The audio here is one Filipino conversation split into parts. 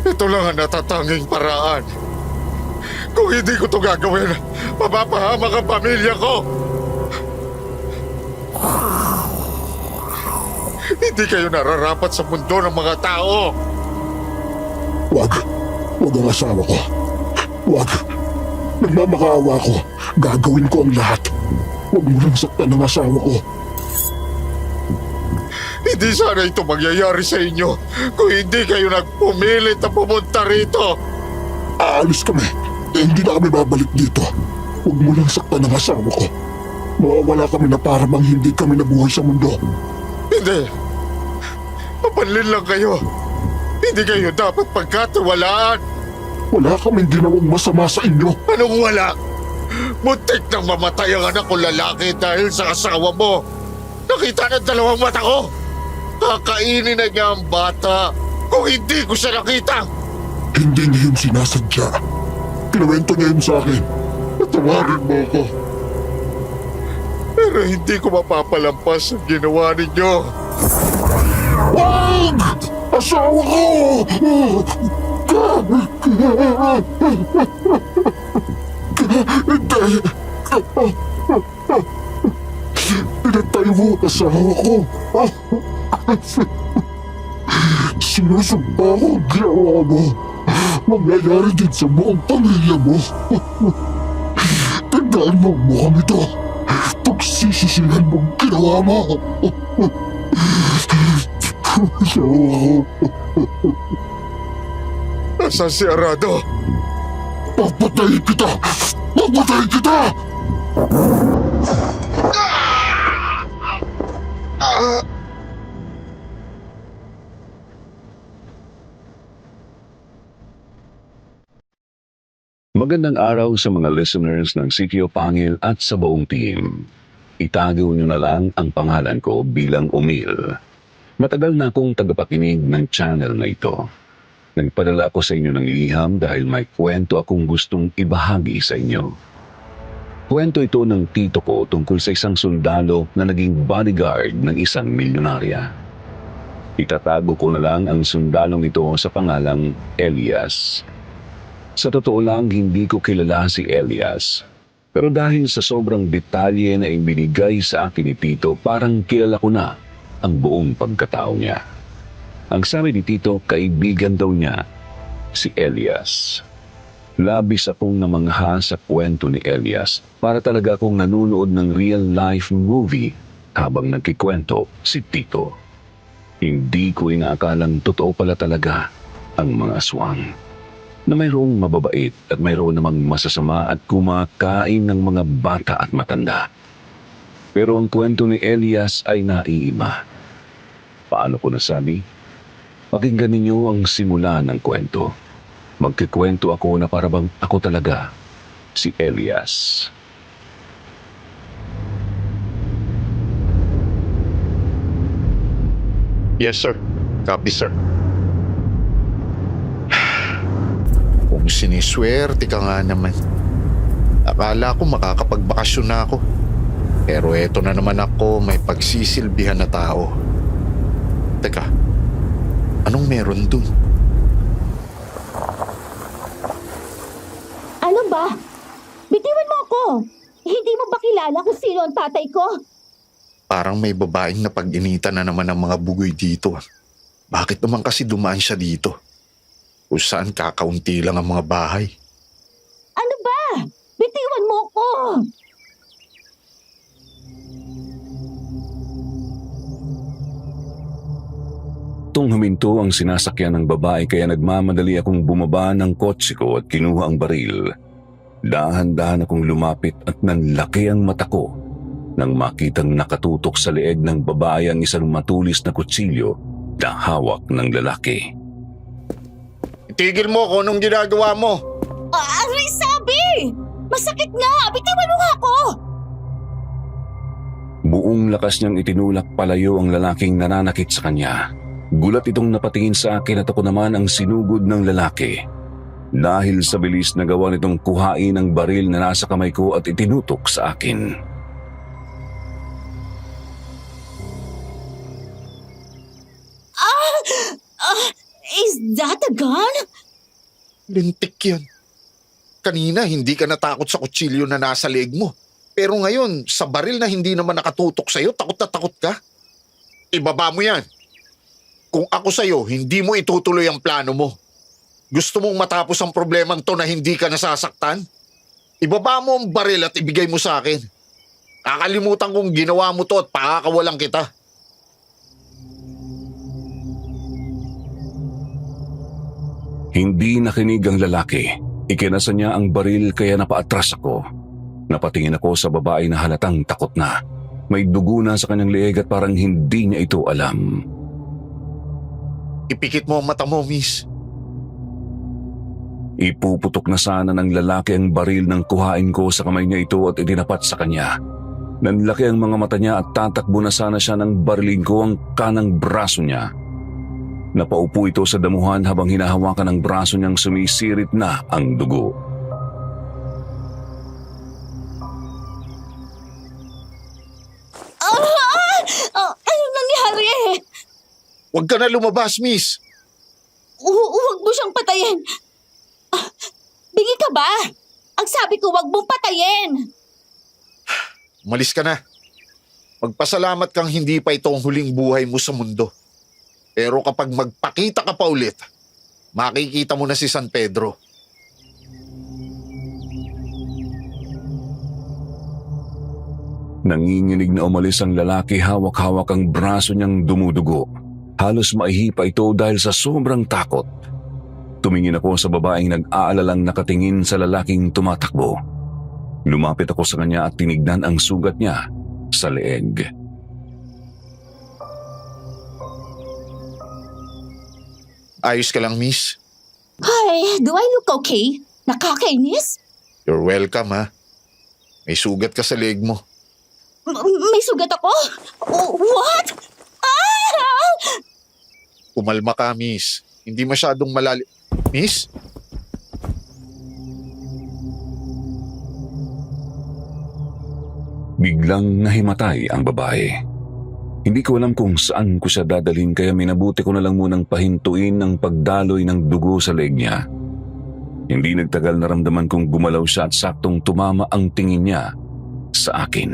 Ito lang ang natatanging paraan. Kung hindi ko ito gagawin, mapapahamak ang pamilya ko. Hindi kayo nararapat sa mundo ng mga tao. Wag. Wag ang asawa ko. Wag. Nagmamakaawa ko. Gagawin ko ang lahat. Wag mo lang saktan ang asawa ko. Hindi sana ito mangyayari sa inyo kung hindi kayo nagpumilit na pumunta rito. Aalis kami. Hindi na kami babalik dito. Wag mo lang saktan ang asawa ko. Mawawala kami na para bang hindi kami nabuhay sa mundo. Hindi. Mapanlin lang kayo. Hindi kayo dapat pagkatiwalaan. Wala kaming ginawang masama sa inyo. Anong wala? Muntik nang mamatay ang anak ko lalaki dahil sa asawa mo. Nakita ng dalawang mata ko. Kakainin na niya ang bata kung hindi ko siya nakita. Hindi niya yun sinasadya. Kinuwento niya yun sa akin. Patawarin mo ako. Pero hindi ko mapapalampas ang ginawa ninyo. Wag! Asawa ko! Hindi! Pinatay mo ang asawa ko! Sinusumpa ko ang ginawa mo. Mangyayari din sa buong pamilya mo. Tandaan mo ang mukhang ito. Pagsisisihan mo ang ginawa mo. Nasaan si Arado? Papatayin kita! Papatayin kita! Magandang araw sa mga listeners ng Sitio Pangil at sa buong team. Itago niyo na lang ang pangalan ko bilang Umil. Matagal na akong tagapakinig ng channel na ito. Nagpadala ako sa inyo ng liham dahil may kwento akong gustong ibahagi sa inyo. Kwento ito ng tito ko tungkol sa isang sundalo na naging bodyguard ng isang milyonarya. Itatago ko na lang ang sundalong ito sa pangalang Elias. Sa totoo lang, hindi ko kilala si Elias. Pero dahil sa sobrang detalye na ibinigay sa akin ni Tito, parang kilala ko na ang buong pagkatao niya. Ang sabi ni Tito, kaibigan daw niya si Elias. Labis akong namangha sa kwento ni Elias. Para talaga akong nanunood ng real-life movie habang nagkikwento si Tito. Hindi ko inaakalang totoo pala talaga ang mga aswang. Na mayroong mababait at mayroon namang masasama at kumakain ng mga bata at matanda. Pero ang kwento ni Elias ay naiiba. Paano ko nasabi? Pakinggan ninyo ang simula ng kwento. Magkikwento ako na parabang ako talaga, si Elias. Yes, sir. Copy, sir. Kung siniswerte ka nga naman. Akala ko makakapagbakasyon na ako. Pero eto na naman ako, may pagsisilbihan na tao. Teka, anong meron dun? Ano ba? Bitiwan mo ako! Hindi mo ba kilala kung sino ang tatay ko? Parang may babaeng napag-initan na naman ang mga bugoy dito. Bakit naman kasi dumaan siya dito? Kung saan kakaunti lang ang mga bahay. Ano ba? Bitiwan mo ako! Tung huminto ang sinasakyan ng babae kaya nagmamadali akong bumaba ng kotse ko at kinuha ang baril. Dahan-dahan akong lumapit at nanlaki ang mata ko nang makitang nakatutok sa leeg ng babae ang isang matulis na kutsilyo na hawak ng lalaki. Itigil mo kung anong ginagawa mo. Aray sabi! Masakit nga! Bitiwan mo ako! Buong lakas niyang itinulak palayo ang lalaking nananakit sa kanya. Gulat itong napatingin sa akin at ako naman ang sinugod ng lalaki. Dahil sa bilis na gawa nitong kuhain ang baril na nasa kamay ko at itinutok sa akin. Is that a gun? Lintik yan. Kanina hindi ka natakot sa kutsilyo na nasa leeg mo. Pero ngayon, sa baril na hindi naman nakatutok sa'yo, takot na takot ka. Ibaba mo yan. Kung ako sa'yo, hindi mo itutuloy ang plano mo. Gusto mong matapos ang problemang to na hindi ka nasasaktan? Ibaba mo ang baril at ibigay mo sa akin. Kakalimutan kong ginawa mo to at pakakawalan kita. Hindi nakinig ang lalaki. Ikinasa niya ang baril kaya napaatras ako. Napatingin ako sa babae na halatang takot na. May dugo na sa kanyang leeg at parang hindi niya ito alam. Ipikit mo ang mata mo, miss. Ipuputok na sana ng lalaki ang baril ng kuhain ko sa kamay niya ito at idinapat sa kanya. Nanlaki ang mga mata niya at tatakbo na sana siya ng barilin ko ang kanang braso niya. Napaupo ito sa damuhan habang hinahawakan ng braso niyang sumisirit na ang dugo. Anong nangyari? Huwag ka na lumabas, miss. Huwag mo siyang patayin. Bingi ka ba? Ang sabi ko, huwag mong patayin. Umalis ka na. Magpasalamat kang hindi pa ito ang huling buhay mo sa mundo. Pero kapag magpakita ka pa ulit, makikita mo na si San Pedro. Nanginginig na umalis ang lalaki, hawak-hawak ang braso niyang dumudugo. Halos maihipa ito dahil sa sobrang takot. Tumingin ako sa babaeng nag-aalalang nakatingin sa lalaking tumatakbo. Lumapit ako sa kanya at tinignan ang sugat niya sa leeg. Ayos ka lang, miss. Hi, do I look okay? Nakakainis? You're welcome, ha. May sugat ka sa leeg mo. May sugat ako? What? Ah! Kumalma ka, miss. Hindi masyadong malalim. Miss? Biglang nahimatay ang babae. Hindi ko alam kung saan ko siya dadalhin kaya minabuti ko na lang munang pahintuin ang pagdaloy ng dugo sa leeg niya. Hindi nagtagal naramdaman kong gumalaw siya at saktong tumama ang tingin niya sa akin.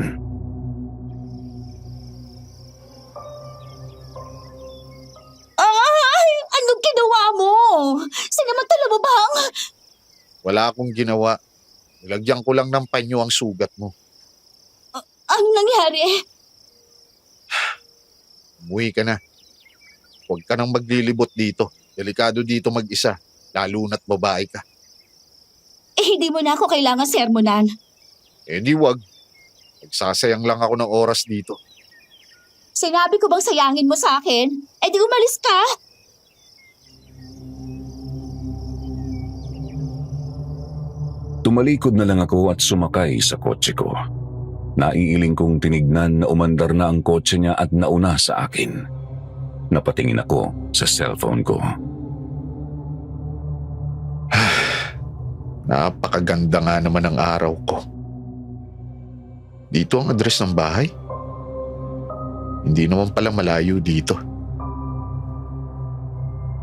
Ay! Anong ginawa mo? Sinamantala mo bang? Wala akong ginawa. Nilagyan ko lang ng panyo ang sugat mo. Anong nangyari? Umuwi ka na. Huwag ka nang maglilibot dito. Delikado dito mag-isa, lalo na't babae ka. Hindi mo na ako kailangan sermonan. Eh di wag. Nagsasayang lang ako ng oras dito. Sinabi ko bang sayangin mo sa akin? Di umalis ka. Tumalikod na lang ako at sumakay sa kotse ko. Naiiling kong tinignan na umandar na ang kotse niya at nauna sa akin. Napatingin ako sa cellphone ko. Napakaganda nga naman ang araw ko. Dito ang address ng bahay. Hindi naman pala malayo dito.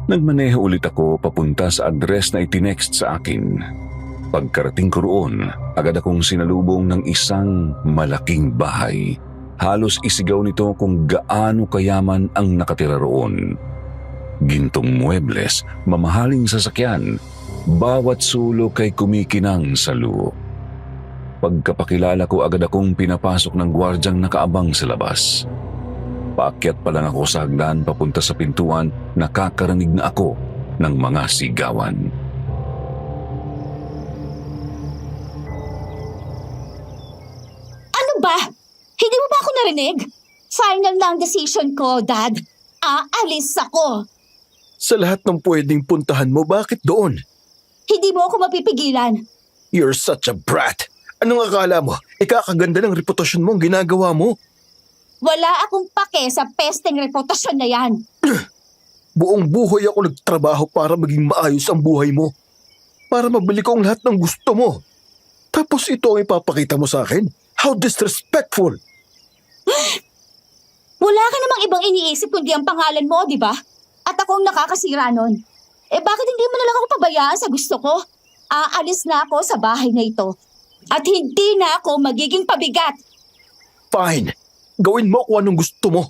Nagmaneho ulit ako papunta sa address na itinext sa akin. Pagkarating ko roon, agad akong sinalubong ng isang malaking bahay. Halos isigaw nito kung gaano kayaman ang nakatira roon. Gintong muebles, mamahaling sasakyan, bawat sulok ay kumikinang sa luho. Pagkapakilala ko, agad akong pinapasok ng gwardyang nakaabang sa labas. Paakyat pa lang ako sa hagdan papunta sa pintuan, nakakarinig na ako ng mga sigawan. Ano ba? Hindi mo ba ako narinig? Final na ang decision ko, Dad. Aalis ako. Sa lahat ng pwedeng puntahan mo, bakit doon? Hindi mo ako mapipigilan. You're such a brat. Anong akala mo? Ikakaganda ng reputasyon mo ang ginagawa mo. Wala akong pake sa pesteng reputasyon na yan. Buong buhay ako nagtrabaho para maging maayos ang buhay mo. Para mabili ko ang lahat ng gusto mo. Tapos ito ang ipapakita mo sa akin? How disrespectful! Wala ka namang ibang iniisip kundi ang pangalan mo, di ba? At ako ang nakakasira nun. Bakit hindi mo na lang ako pabayaan sa gusto ko? Aalis na ako sa bahay na ito. At hindi na ako magiging pabigat. Fine. Gawin mo kung anong gusto mo.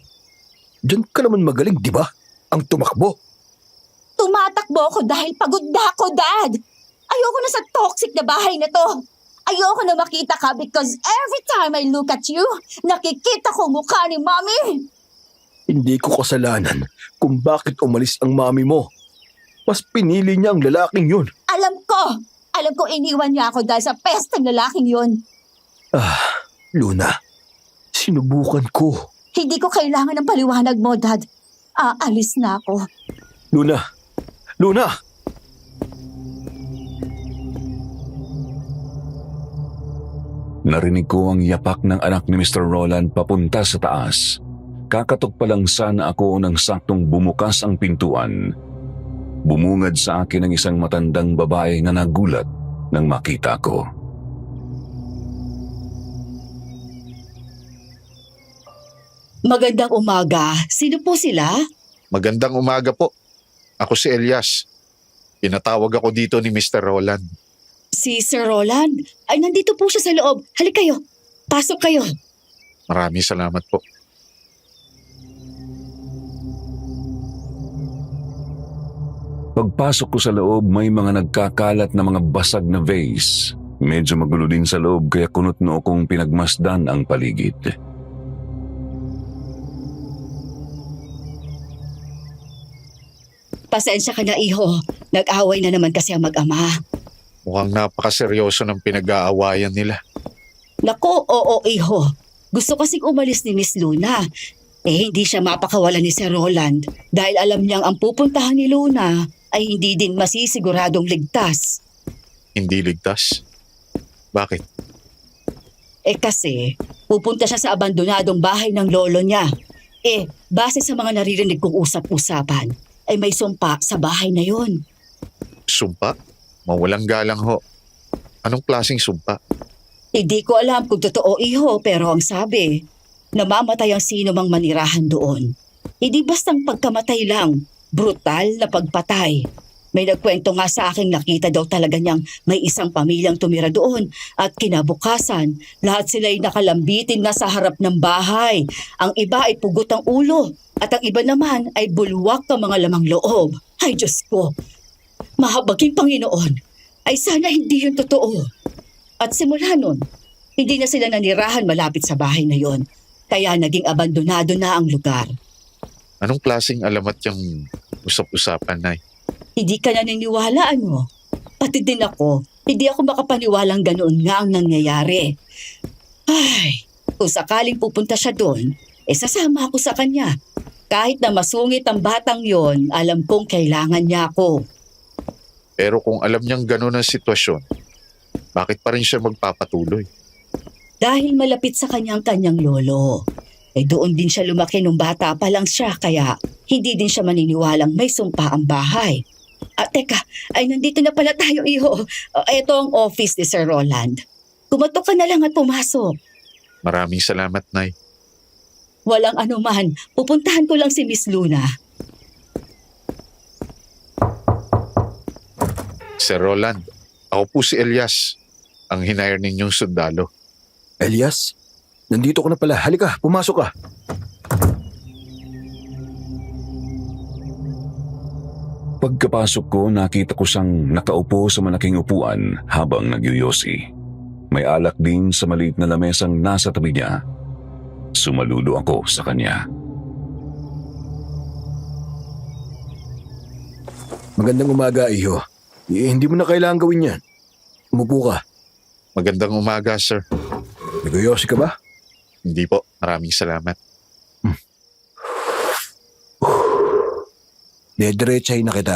Diyan ka naman magaling, di ba? Ang tumakbo. Tumatakbo ako dahil pagod na ako, Dad. Ayoko na sa toxic na bahay na to. Ayoko na makita ka because every time I look at you, nakikita ko mukha ni Mommy. Hindi ko kasalanan kung bakit umalis ang mami mo. Mas pinili niya ang lalaking yun. Alam ko iniwan niya ako dahil sa pesteng lalaking yun. Luna, sinubukan ko. Hindi ko kailangan ng paliwanag mo, Dad. Aalis na ako. Luna! Narinig ko ang yapak ng anak ni Mr. Roland papunta sa taas. Kakatok pa lang sana ako nang saktong bumukas ang pintuan. Bumungad sa akin ang isang matandang babae na nagulat nang makita ko. Magandang umaga. Sino po sila? Magandang umaga po. Ako si Elias. Pinatawag ako dito ni Mr. Roland. Si Sir Roland. Ay, nandito po siya sa loob. Halik kayo. Pasok kayo. Maraming salamat po. Pagpasok ko sa loob, may mga nagkakalat na mga basag na vase. Medyo magulo din sa loob kaya kunot noo kong pinagmasdan ang paligid. Pasensya ka na, iho. Nag-away na naman kasi ang mag-ama. Mukhang napakaseryoso ng pinag-aawayan nila. Nako, oo, iho. Gusto kasing umalis ni Miss Luna. Hindi siya mapakawalan ni Sir Roland dahil alam niyang ang pupuntahan ni Luna ay hindi din masisiguradong ligtas. Hindi ligtas? Bakit? Kasi pupunta siya sa abandonadong bahay ng lolo niya. Base sa mga naririnig kong usap-usapan, ay may sumpa sa bahay na yon. Sumpa? Mawalang galang ho. Anong klaseng sumpa? Hindi ko alam kung totoo, iho, pero ang sabi, namamatay ang sino mang manirahan doon. Hindi bastang pagkamatay lang, brutal na pagpatay. May nagkwento nga sa akin nakita daw talaga niyang may isang pamilyang tumira doon at kinabukasan, lahat sila'y nakalambitin na sa harap ng bahay. Ang iba ay pugot ang ulo at ang iba naman ay bulwak ang mga lamang loob. Ay Diyos ko, mahabaging Panginoon, ay sana hindi yun totoo. At simula nun, hindi na sila nanirahan malapit sa bahay na yon, kaya naging abandonado na ang lugar. Anong klaseng alamat yung usap-usapan, Nay? Hindi ka naniniwala, ano? Pati din ako, hindi ako makapaniwalang ganoon nga ang nangyayari. Ay, kung sakaling pupunta siya doon, sasama ako sa kanya. Kahit na masungit ang batang yon, alam kong kailangan niya ako. Pero kung alam niyang gano'n ang sitwasyon, bakit pa rin siya magpapatuloy? Dahil malapit sa kanyang lolo. Doon din siya lumaki nung bata pa lang siya, kaya hindi din siya maniniwalang may sumpa ang bahay. Teka, nandito na pala tayo, iho. Ito ang office ni Sir Roland. Kumatok ka na lang at pumasok. Maraming salamat, Nay. Walang anuman, pupuntahan ko lang si Miss Luna. Sir Roland, ako po si Elias, ang hinire ninyong sundalo. Elias, nandito ka na pala. Halika, pumasok ka. Pagkapasok ko, nakita ko siyang nakaupo sa malaking upuan habang nagyuyosi. May alak din sa maliit na lamesang nasa tabi niya. Sumaludo ako sa kanya. Magandang umaga, iho. Hindi mo na kailangan gawin yan. Umupo ka. Magandang umaga, sir. Nagyoyosi ka ba? Hindi po, maraming salamat. Dediretsahin na kita.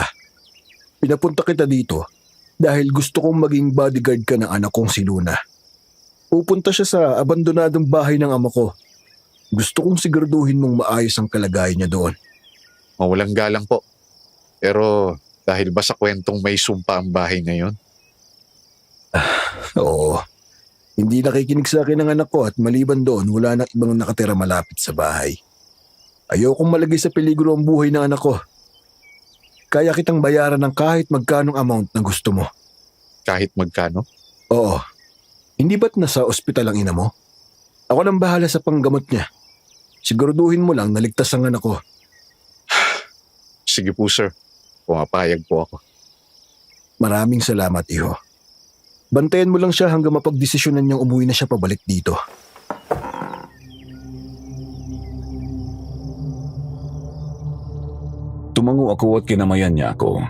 Pinapunta kita dito dahil gusto kong maging bodyguard ka ng anak kong si Luna. Pupunta siya sa abandonadong bahay ng ama ko. Gusto kong siguraduhin mong maayos ang kalagayan niya doon. Mawalang galang po. Pero dahil ba sa kwentong may sumpa ang bahay na yon? Oo. Hindi nakikinig sa akin ng anak ko at maliban doon wala na ibang nakatira malapit sa bahay. Ayokong malagay sa peligro ang buhay ng anak ko. Kaya kitang bayaran ng kahit magkanong amount na gusto mo. Kahit magkano? Oo. Hindi ba't nasa ospital ang ina mo? Ako nang bahala sa panggamot niya. Siguraduhin mo lang naligtas ang anak ko. Sige po sir, pumapayag po ako. Maraming salamat, iho. Bantayan mo lang siya hanggang mapagdesisyonan niyang umuwi na siya pabalik dito. Tumango ako at kinamayan niya ako.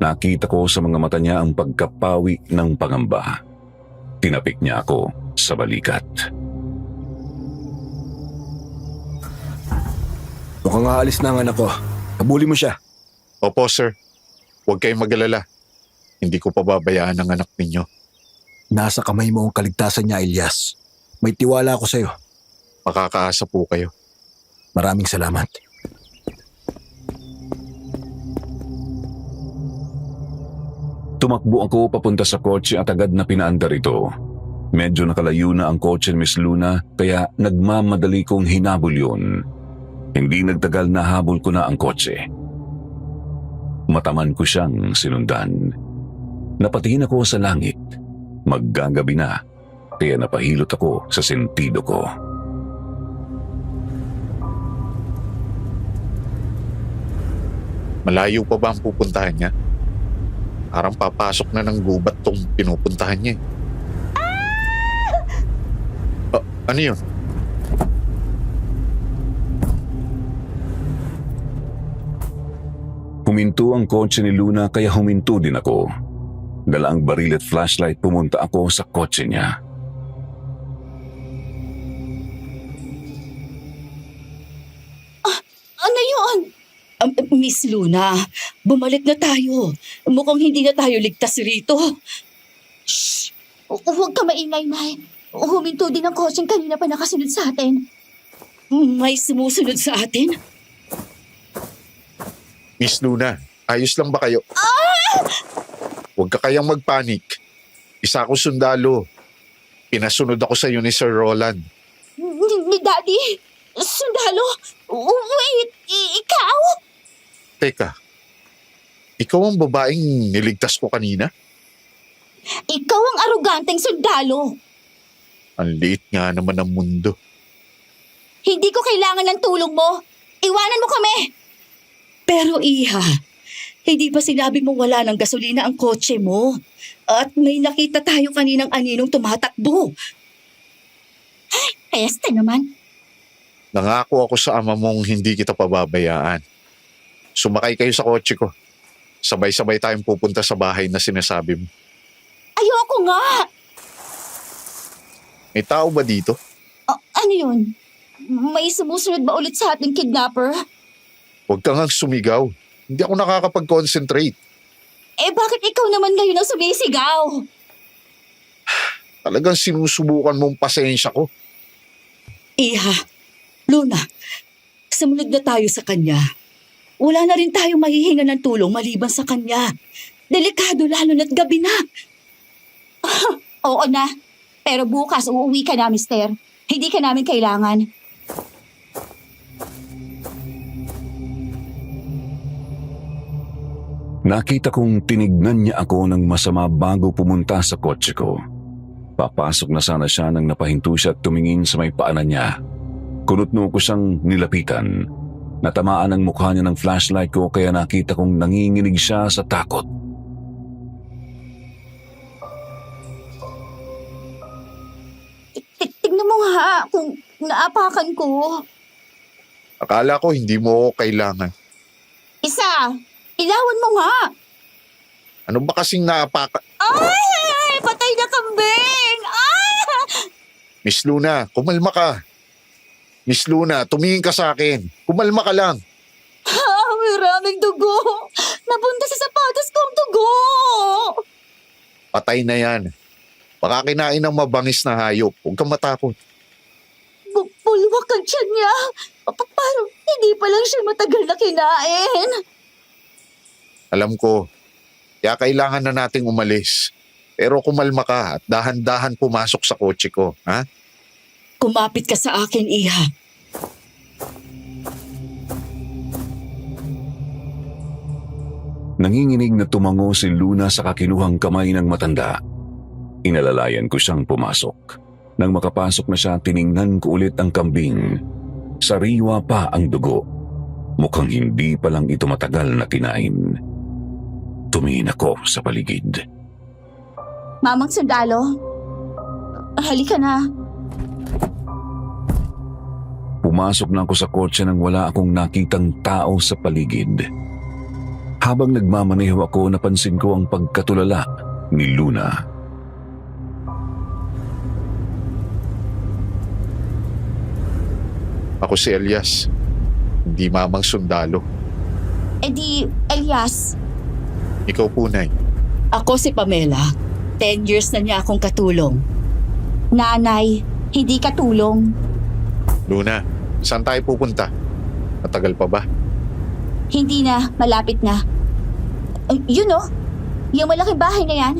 Nakita ko sa mga mata niya ang pagkapawi ng pangamba. Tinapik niya ako sa balikat. Mukhang aalis na ang anak ko. Habulin mo siya. Opo sir, huwag kayong mag-alala. Hindi ko pababayaan ang anak ninyo. Nasa kamay mo ang kaligtasan niya, Elias. May tiwala ako sa'yo. Makakaasa po kayo. Maraming salamat. Tumakbo ako papunta sa kotse at agad na pinaandar ito. Medyo nakalayo na ang kotse ni Miss Luna kaya nagmamadali kong hinabol yun. Hindi nagtagal na habol ko na ang kotse. Mataman ko siyang sinundan. Napatingin ako sa langit. Maggagabi na kaya napahilot ako sa sentido ko. Malayo pa ba ang pupuntahan niya? Parang papasok na ng gubat tong pinupuntahan niya. Ano yun? Huminto ang kotse ni Luna kaya huminto din ako. Dala ang baril at flashlight pumunta ako sa kotse niya. Ano yun? Miss Luna, bumalik na tayo. Mukhang hindi na tayo ligtas rito. Shh! Huwag ka maingay, Nay. Huminto din ang kotseng kanina pa nakasunod sa atin. May sumusunod sa atin? Miss Luna, ayos lang ba kayo? Huwag ka kayang magpanik. Isa ako sundalo. Pinasunod ako sa iyo ni Sir Roland. Ni Daddy? Sundalo? Wait, ikaw? Teka, ikaw ang babaeng niligtas ko kanina? Ikaw ang aroganteng sundalo. Ang liit nga naman ng mundo. Hindi ko kailangan ng tulong mo. Iwanan mo kami. Pero Iha, hindi ba sinabi mong wala ng gasolina ang kotse mo? At may nakita tayo kaninang aninong tumatakbo. Peste naman. Nangako ako sa ama mong hindi kita pababayaan. Sumakay kayo sa kotse ko. Sabay-sabay tayong pupunta sa bahay na sinasabi mo. Ayoko nga. May tao ba dito? Ano yun? May sumusunod ba ulit sa ating kidnapper? Huwag kang sumigaw. Hindi ako nakakapag-concentrate. Eh bakit ikaw naman ngayon ang sumisigaw? Talagang sinusubukan mong pasensya ko. Iha, Luna, sumunod na tayo sa kanya. Wala na rin tayong mahihinga ng tulong maliban sa kanya. Delikado lalo na't gabi na. Oo na. Pero bukas uuwi ka na, mister. Hindi ka namin kailangan. Nakita kong tinignan niya ako ng masama bago pumunta sa kotse ko. Papasok na sana siya nang napahinto siya at tumingin sa may paanan niya. Kunot-noo ko siyang nilapitan. Natamaan ang mukha niya ng flashlight ko kaya nakita kong nanginginig siya sa takot. Tignan mo nga kung naapakan ko. Akala ko hindi mo ako kailangan. Isa, ilawan mo nga. Ano ba kasing naapakan? Ay! Patay na kambing! Ah! Miss Luna, kumalma ka. Miss Luna, tumingin ka sa akin. Kumalma ka lang. Maraming dugo. Napunta sa sapatos kong dugo. Patay na yan. Baka kinain ng mabangis na hayop. Huwag kang matakot. Bulwak ang tiyan niya. Parang hindi pa lang siya matagal na kinain. Alam ko, kaya kailangan na nating umalis. Pero kumalma ka at dahan-dahan pumasok sa kotse ko. Ha? Kumapit ka sa akin, Iha. Nanginginig na tumango si Luna sa kakinuhang kamay ng matanda. Inalalayan ko siyang pumasok. Nang makapasok na siya, tiningnan ko ulit ang kambing. Sariwa pa ang dugo. Mukhang hindi pa lang ito matagal na kinain. Tumingin ako sa paligid. Mamang sundalo, halika na. Pumasok na ako sa kotse nang wala akong nakitang tao sa paligid. Habang nagmamaneho ako, napansin ko ang pagkatulala ni Luna. Ako si Elias, hindi mamang sundalo. E di, Elias, Ikaw po, Nay. Ako si Pamela. 10 years na niya akong katulong. nanay, hindi katulong. Luna, saan tayo pupunta? Matagal pa ba? Hindi na, malapit na. Yun oh, yung malaking bahay na yan.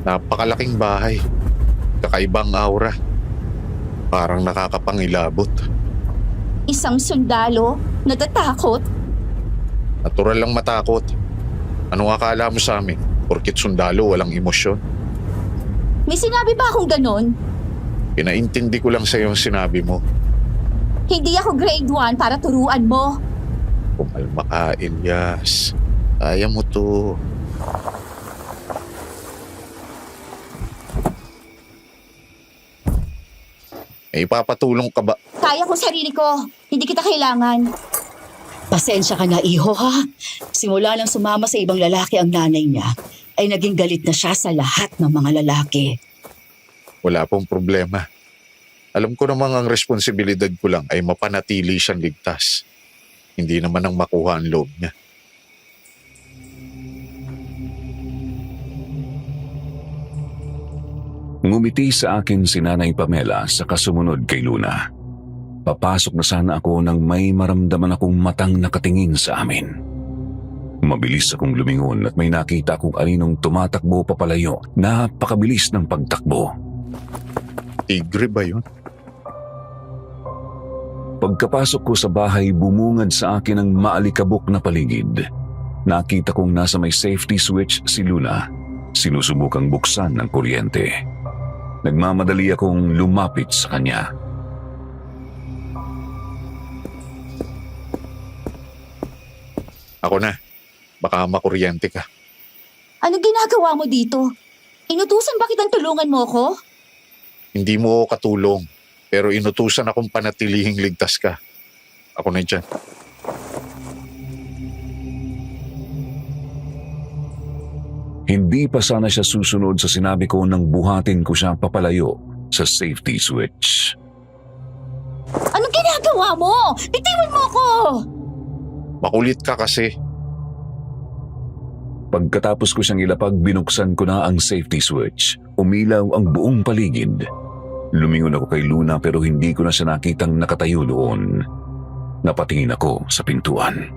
Napakalaking bahay. Kakaibang aura. Parang nakakapangilabot. Isang sundalo, natatakot. Natural lang matakot. Anong akala mo sa amin? Porkit sundalo, walang emosyon. May sinabi ba akong ganon? Pinaintindi ko lang sa iyo ang sinabi mo. Hindi ako grade 1 para turuan mo. Kumalma ka, Elias. Kaya mo to. May ipapatulong ka ba? Kaya ko sarili ko. Hindi kita kailangan. Pasensya ka na, iho, ha? Simula nang sumama sa ibang lalaki ang nanay niya, ay naging galit na siya sa lahat ng mga lalaki. Wala pong problema. Alam ko namang ang responsibilidad ko lang ay mapanatili siyang ligtas. Hindi naman ang makuha ang loob niya. Ngumiti sa akin si Nanay Pamela sa kasumunod kay Luna. Papasok na sana ako nang may maramdaman akong matang nakatingin sa amin. Mabilis akong lumingon at may nakita akong aninong tumatakbo papalayo. Napakabilis ng pagtakbo. Tigre ba yun? Pagkapasok ko sa bahay, bumungad sa akin ang maalikabok na paligid. Nakita kong nasa may safety switch si Luna. Sinusubukang buksan ng kuryente. Nagmamadali akong lumapit sa kanya. Ako na. Baka makuryente ka. Anong ginagawa mo dito? Inutusan ba kitang tulungan mo ko? Hindi mo ako katulong. Pero inutusan akong panatilihing ligtas ka. Ako na dyan. Hindi pa sana siya susunod sa sinabi ko nang buhatin ko siya papalayo sa safety switch. Anong ginagawa mo? Bitiwan mo ko! Makulit ka kasi. Pagkatapos ko siyang ilapag, binuksan ko na ang safety switch. Umilaw ang buong paligid. Lumingon ako kay Luna pero hindi ko na siya nakitang nakatayo doon. Napatingin ako sa pintuan.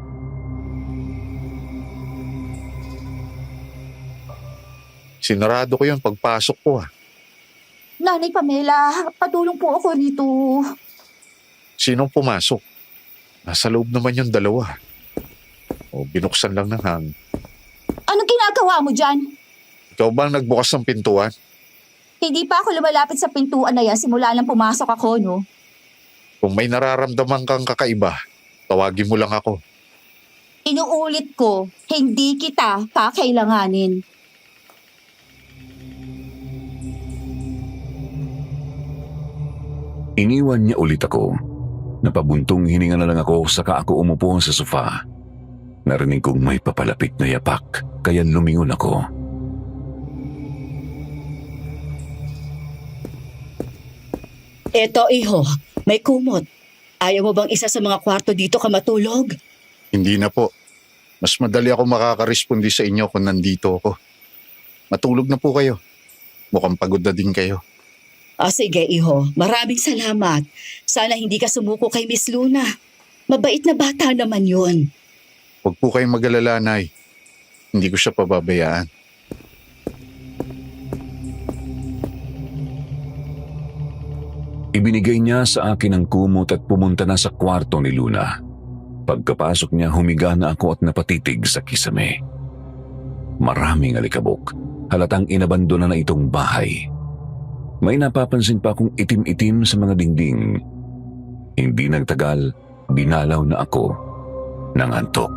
Sinarado ko yun pagpasok ko ha. Nanay Pamela, patulong po ako rito. Sinong pumasok? Nasa loob naman yung dalawa. O binuksan lang ng hang. Anong ginagawa mo dyan? Ikaw ba ang nagbukas ng pintuan? Hindi pa ako lumalapit sa pintuan na yan simula nang pumasok ako, no? Kung may nararamdaman kang kakaiba, tawagin mo lang ako. Inuulit ko, hindi kita kakailanganin. Iniwan niya ulit ako. Napabuntong hininga na lang ako saka ako umupo sa sofa. Narinig kong may papalapit na yapak kaya lumingon ako. Eto, iho, may kumot. Ayaw mo bang isa sa mga kwarto dito ka matulog? Hindi na po. Mas madali ako makakarespondi sa inyo kung nandito ako. Matulog na po kayo. Mukhang pagod na din kayo. Sige, iho. Maraming salamat. Sana hindi ka sumuko kay Miss Luna. Mabait na bata naman yun. Huwag po kayong mag-alala, Nay. Hindi ko siya pababayaan. Ibinigay niya sa akin ang kumot at pumunta na sa kwarto ni Luna. Pagkapasok niya, humiga na ako at napatitig sa kisame. Maraming alikabok. Halatang inabandona na itong bahay. May napapansin pa akong itim-itim sa mga dingding. Hindi nagtagal, dinalaw na ako ng antok.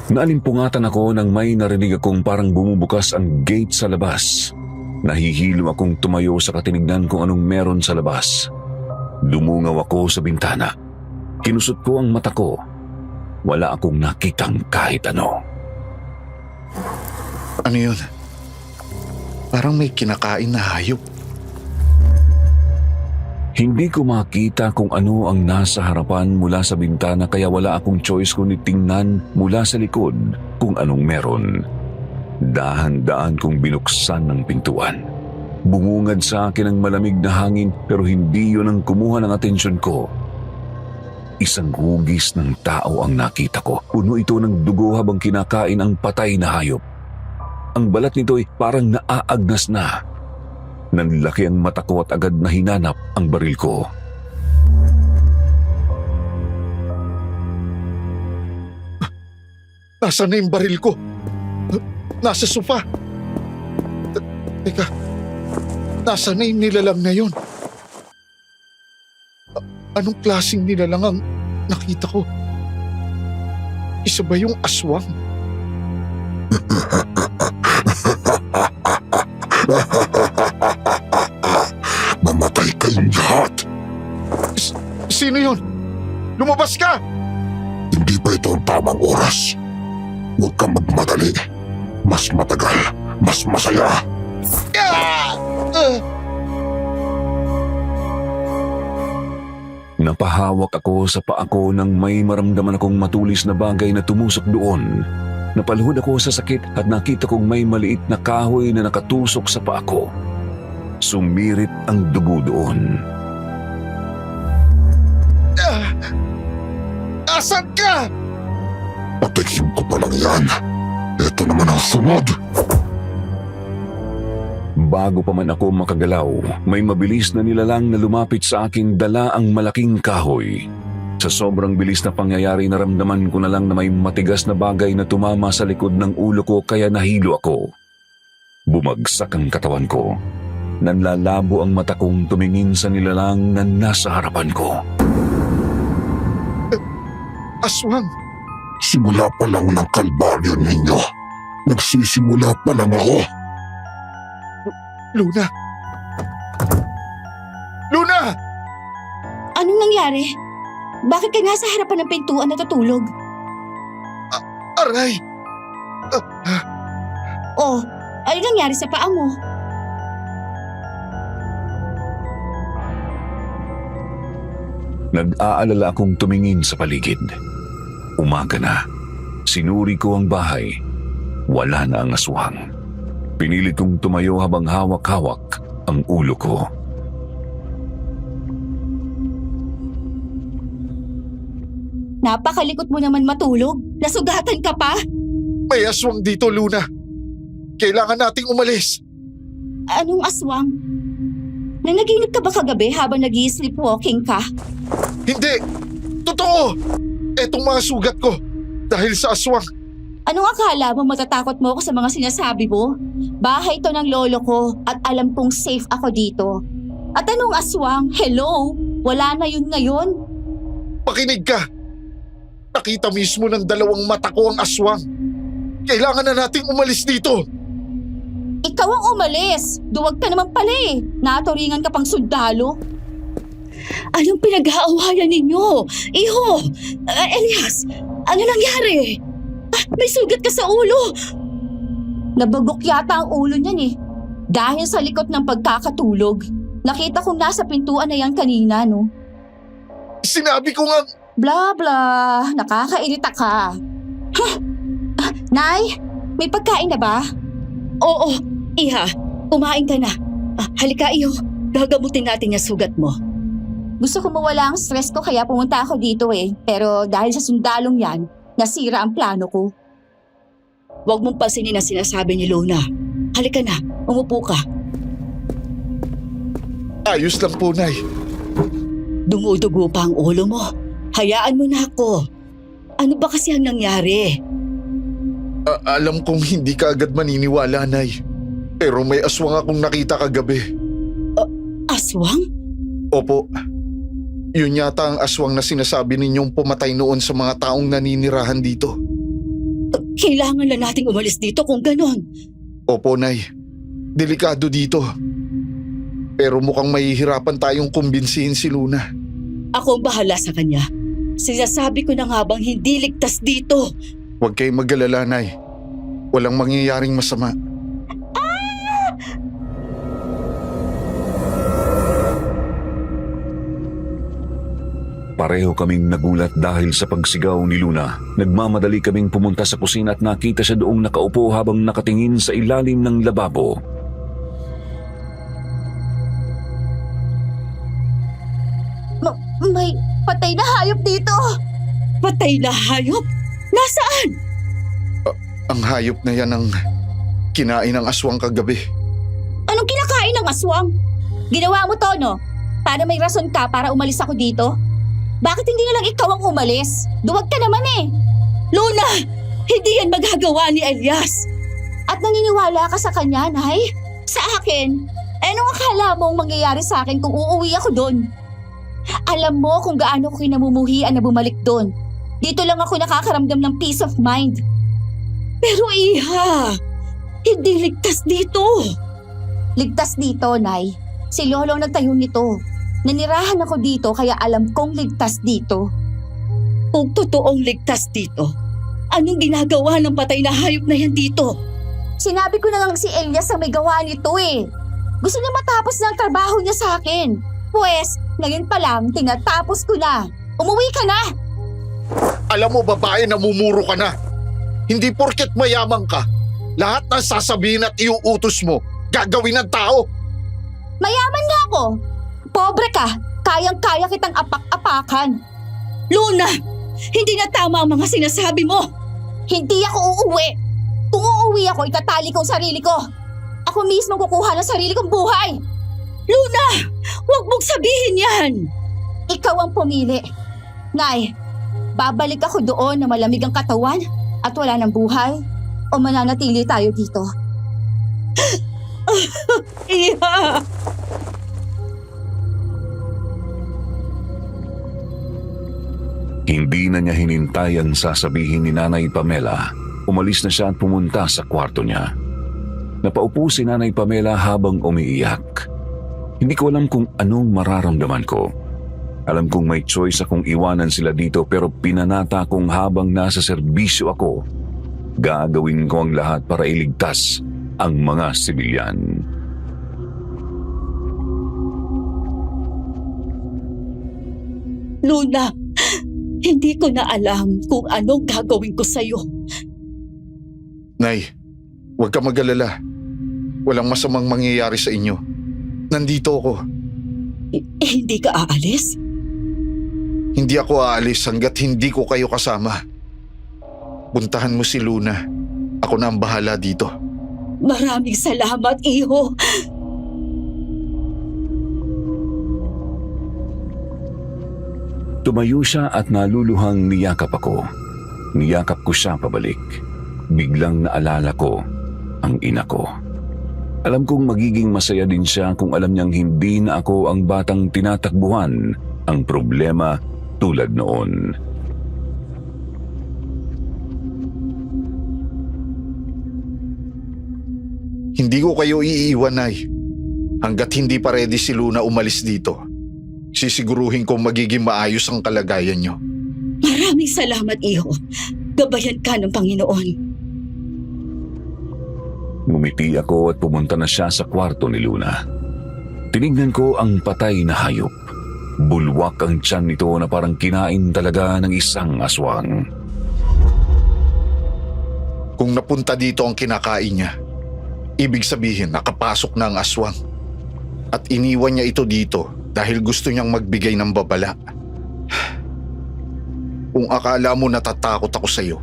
Naalimpungatan ako nang may narinig akong parang bumubukas ang gate sa labas. Nahihilo akong tumayo sa katinignan kung anong meron sa labas. Dumungaw ako sa bintana. Kinusot ko ang mata ko. Wala akong nakitang kahit ano. Ano yun? Parang may kinakain na hayop. Hindi ko makita kung ano ang nasa harapan mula sa bintana kaya wala akong choice kundi tingnan mula sa likod kung anong meron. Dahan-daan kong binuksan ng pintuan. Bumungad sa akin ang malamig na hangin pero hindi yun ang kumuha ng atensyon ko. Isang hugis ng tao ang nakita ko. Puno ito ng dugo habang kinakain ang patay na hayop. Ang balat nito ay parang naaagnas na. Nanlaki ang mata ko at agad na hinanap ang baril ko. Nasaan na yung baril ko? Nasa sofa. Teka, nasaan na yung nilalang na yun? Anong klaseng nilalang ang nakita ko? Isa ba yung aswang? Mamatay kayong lahat. Sino yun? Lumabas ka! Hindi pa ito ang tamang oras. Huwag kang magmadali. Mas matagal, mas masaya. Napahawak ako sa paa ko nang may maramdaman akong matulis na bagay na tumusok doon. Napaluhod ako sa sakit at nakita kong may maliit na kahoy na nakatusok sa paa ko. Sumirit ang dugo doon. Asan ka? Patikim ko pa lang yan. Ito naman ang sunod. Bago pa man ako makagalaw, may mabilis na nilalang na lumapit sa akin dala ang malaking kahoy. Sa sobrang bilis na pangyayari naramdaman ko na lang na may matigas na bagay na tumama sa likod ng ulo ko kaya nahilo ako. Bumagsak ang katawan ko. Nanlalabo ang mata kong tumingin sa nilalang na nasa harapan ko. Aswang! Simula pa lang ng kalbaryo ninyo. Nagsisimula pa lang ako. Luna! Luna! Anong nangyari? Bakit ka nga sa harapan ng pintuan natutulog? Aray! Oh, ano nangyari sa paa mo? Nag-aalala akong tumingin sa paligid. Umaga na. Sinuri ko ang bahay. Wala na ang aswang. Pinilit kong tumayo habang hawak-hawak ang ulo ko. Napakalikot mo naman matulog. Nasugatan ka pa? May aswang dito, Luna. Kailangan nating umalis. Anong aswang? Nanaginip ka ba kagabi habang nag-i-sleepwalking ka? Hindi! Totoo! Etong mga sugat ko. Dahil sa aswang. Anong akala mo matatakot mo ako sa mga sinasabi mo? Bahay to ng lolo ko at alam kong safe ako dito. At anong aswang? Hello? Wala na yun ngayon? Pakinig ka! Nakita mismo ng dalawang mata ko ang aswang. Kailangan na nating umalis dito. Ikaw ang umalis. Duwag ka naman pala eh. Naturingan ka pang sundalo. Anong pinag-aawayan ninyo? Iho! Elias! Ano nangyari? May sugat ka sa ulo! Nabagok yata ang ulo niyan eh. Dahil sa likot ng pagkakatulog. Nakita kong nasa pintuan na yan kanina, no? Sinabi ko nga... Blah blah, nakakairita ka. Huh? Nay, may pagkain na ba? Oo, Iha, kumain ka na. Halika iyo, gagamutin natin yung sugat mo. Gusto ko mawala ang stress ko kaya pumunta ako dito eh. Pero dahil sa sundalong yan, nasira ang plano ko. Huwag mong pansinin ang sinasabi ni Luna. Halika na, umupo ka. Ayos lang po, Nay. Dumudugo pa ang ulo mo. Hayaan mo na ako. Ano ba kasi ang nangyari? Alam kong hindi ka agad maniniwala, Nay. Pero may aswang akong nakita kagabi. Aswang? Opo. Yun yata ang aswang na sinasabi ninyong pumatay noon sa mga taong naninirahan dito. Kailangan na nating umalis dito kung ganon. Opo, Nay. Delikado dito. Pero mukhang mahihirapan tayong kumbinsihin si Luna. Ako ang bahala sa kanya. Sinasabi ko na nga bang hindi ligtas dito. Huwag kayong mag-alala, Nay. Walang mangyayaring masama. Pareho kaming nagulat dahil sa pagsigaw ni Luna. Nagmamadali kaming pumunta sa kusina at nakita siya doong nakaupo habang nakatingin sa ilalim ng lababo. May patay na hayop dito! Patay na hayop? Nasaan? Ang hayop na yan ang kinain ng aswang kagabi. Anong kinakain ng aswang? Ginawa mo to, no? Para may rason ka para umalis ako dito? Bakit hindi na lang ikaw ang umalis? Duwag ka naman eh! Luna! Hindi yan magagawa ni Elias! At naniniwala ka sa kanya, Nay? Sa akin? Anong akala mong mangyayari sa akin kung uuwi ako doon? Alam mo kung gaano ko kinamumuhian na bumalik doon. Dito lang ako nakakaramdam ng peace of mind. Pero Iha, hindi ligtas dito. Ligtas dito, Nay. Si Lolo ang nagtayo nito. Nanirahan ako dito kaya alam kong ligtas dito. Kung totoong ligtas dito, anong ginagawa ng patay na hayop na yan dito? Sinabi ko na lang si Elias ang may gawa nito eh. Gusto niya matapos na ang trabaho niya sa akin. Pues, ngayon pa lang, tinatapos ko na. Umuwi ka na! Alam mo, babae, namumuro ka na. Hindi porket mayaman ka, lahat ng sasabihin at iuutos mo, gagawin ng tao. Mayaman nga ako. Pobre ka, kayang-kaya kitang apak-apakan. Luna, hindi na tama ang mga sinasabi mo. Hindi ako uuwi. Kung uuwi ako, itatali ko ang sarili ko. Ako mismo kukuha ng sarili kong buhay. Luna, huwag mong sabihin yan. Ikaw ang pumili. Nay, babalik ako doon na malamig ang katawan at wala ng buhay o mananatili tayo dito. Iha! Hindi na niya hinintay ang sasabihin ni Nanay Pamela. Umalis na siya at pumunta sa kwarto niya. Napaupo si Nanay Pamela habang umiiyak. Hindi ko alam kung anong mararamdaman ko. Alam kong may choice akong iwanan sila dito pero pinanata kong habang nasa serbisyo ako, gagawin ko ang lahat para iligtas ang mga sibilyan. Luna, hindi ko na alam kung anong gagawin ko sa'yo. Nay, huwag ka mag-alala. Walang masamang mangyayari sa inyo. Nandito ako. Hindi ka aalis? Hindi ako aalis hanggat hindi ko kayo kasama. Puntahan mo si Luna. Ako na ang bahala dito. Maraming salamat, Iho. Tumayo siya at naluluhang niyakap ako. Niyakap ko siya pabalik. Biglang naalala ko ang ina ko. Alam kong magiging masaya din siya kung alam niyang hindi na ako ang batang tinatakbuhan ang problema tulad noon. Hindi ko kayo iiwan, Nay. Hanggat hindi pa ready si Luna umalis dito, sisiguruhin kong magiging maayos ang kalagayan niyo. Maraming salamat, Iho. Gabayan ka ng Panginoon. Ngumiti ako at pumunta na siya sa kwarto ni Luna. Tinignan ko ang patay na hayop. Bulwak ang tiyan nito na parang kinain talaga ng isang aswang. Kung napunta dito ang kinakain niya, ibig sabihin nakapasok na ang aswang. At iniwan niya ito dito dahil gusto niyang magbigay ng babala. Kung akala mo natatakot ako sa iyo,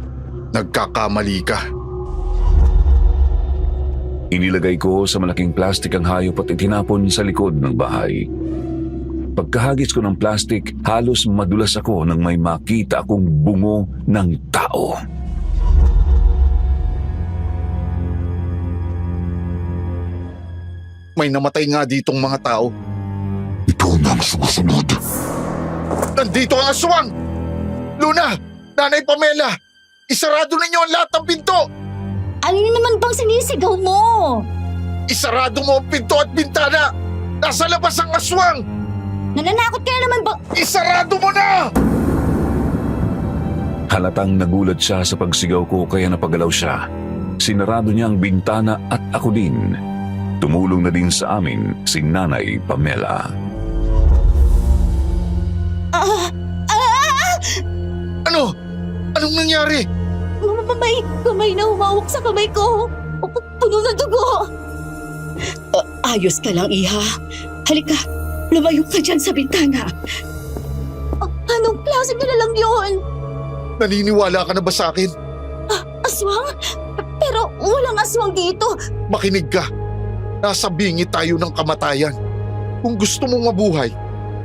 nagkakamali ka. Inilagay ko sa malaking plastik ang hayop at itinapon sa likod ng bahay. Pagkahagis ko ng plastik, halos madulas ako nang may makita akong bungo ng tao. May namatay nga ditong mga tao. Ikaw na ang sumusunod. Nandito ang aswang! Luna! Nanay Pamela! Isarado ninyo ang lahat ng pinto! Ano naman bang sinisigaw mo? Isarado mo ang pinto at bintana! Nasa labas ang aswang! Nananakot ka na naman ba? Isarado mo na! Halatang nagulat siya sa pagsigaw ko kaya napagalaw siya. Sinarado niya ang bintana at ako din. Tumulong na din sa amin si Nanay Pamela. Ano? Anong nangyari? May na humawak sa kamay ko. Puno ng dugo. Ayos ka lang, Iha. Halika, lumayo ka dyan sa bintana. Anong klaseng nilalang yun? Naniniwala ka na ba sa akin? Aswang? Pero walang aswang dito. Makinig ka. Nasa bingi tayo ng kamatayan. Kung gusto mong mabuhay,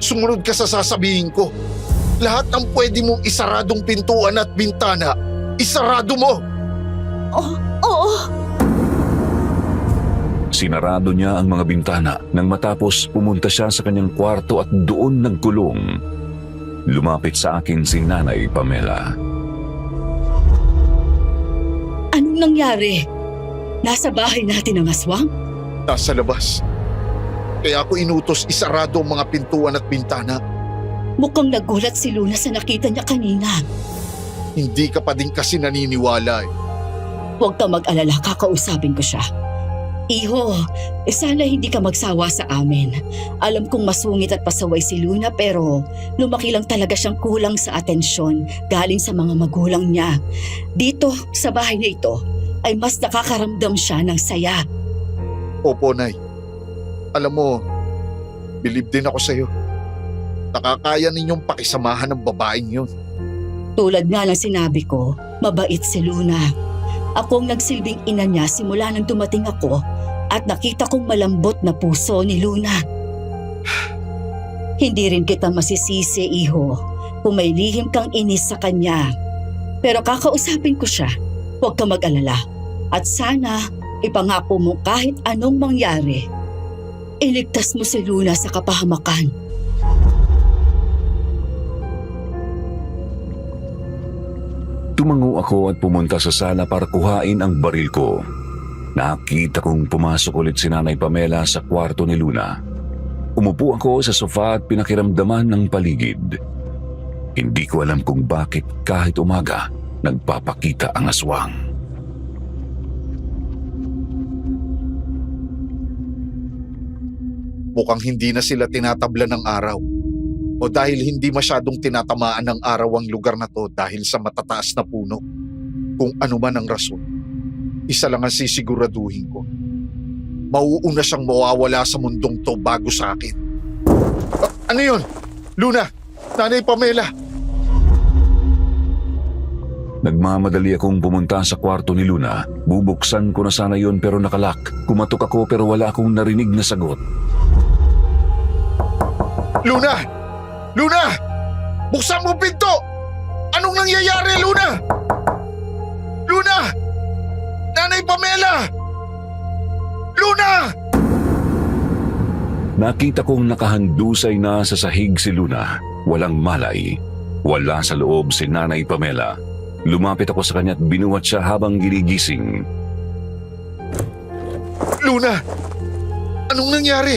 sumunod ka sa sasabihin ko. Lahat ng pwede mong isaradong pintuan at bintana, isarado mo! Oo. Sinarado niya ang mga bintana nang matapos pumunta siya sa kanyang kwarto at doon nagkulong. Lumapit sa akin si Nanay Pamela. Anong nangyari? Nasa bahay natin ang aswang? Nasa labas. Kaya ako inutos isarado ang mga pintuan at bintana. Mukhang nagulat si Luna sa nakita niya kanina. Hindi ka pa din kasi naniniwala eh. Huwag ka mag-alala, kakausapin ko siya. Iho, sana hindi ka magsawa sa amin. Alam kong masungit at pasaway si Luna pero lumaki lang talaga siyang kulang sa atensyon galing sa mga magulang niya. Dito, sa bahay na ito, ay mas nakakaramdam siya ng saya. Opo, Nay. Alam mo, believe din ako sa'yo. Nakakaya ninyong pakisamahan ng babaeng yun. Tulad nga ng sinabi ko, mabait si Luna. Ako ang nagsilbing ina niya simula nang dumating ako at nakita kong malambot na puso ni Luna. Hindi rin kita masisisi, Iho, kung may lihim kang inis sa kanya. Pero kakausapin ko siya, huwag ka mag-alala. At sana, ipangako mo kahit anong mangyari. Iligtas mo si Luna sa kapahamakan. Tumango ako at pumunta sa sala para kuhain ang baril ko. Nakita kong pumasok ulit si Nanay Pamela sa kwarto ni Luna. Umupo ako sa sofa at pinakiramdaman ng paligid. Hindi ko alam kung bakit kahit umaga nagpapakita ang aswang. Mukhang hindi na sila tinatabla ng araw. O dahil hindi masyadong tinatamaan ng araw ang lugar na to dahil sa matataas na puno. Kung ano man ang rason, isa lang ang sisiguraduhin ko. Mauuna siyang mawawala sa mundong to bago sa akin. Ano yun? Luna! Nanay Pamela! Nagmamadali akong pumunta sa kwarto ni Luna. Bubuksan ko na sana yon pero nakalak. Kumatok ako pero wala akong narinig na sagot. Luna! Luna! Buksan mo pinto! Anong nangyayari, Luna? Luna! Nanay Pamela! Luna! Nakita kong nakahandusay na sa sahig si Luna. Walang malay. Wala sa loob si Nanay Pamela. Lumapit ako sa kanya at binuhat siya habang ginigising. Luna! Anong nangyari?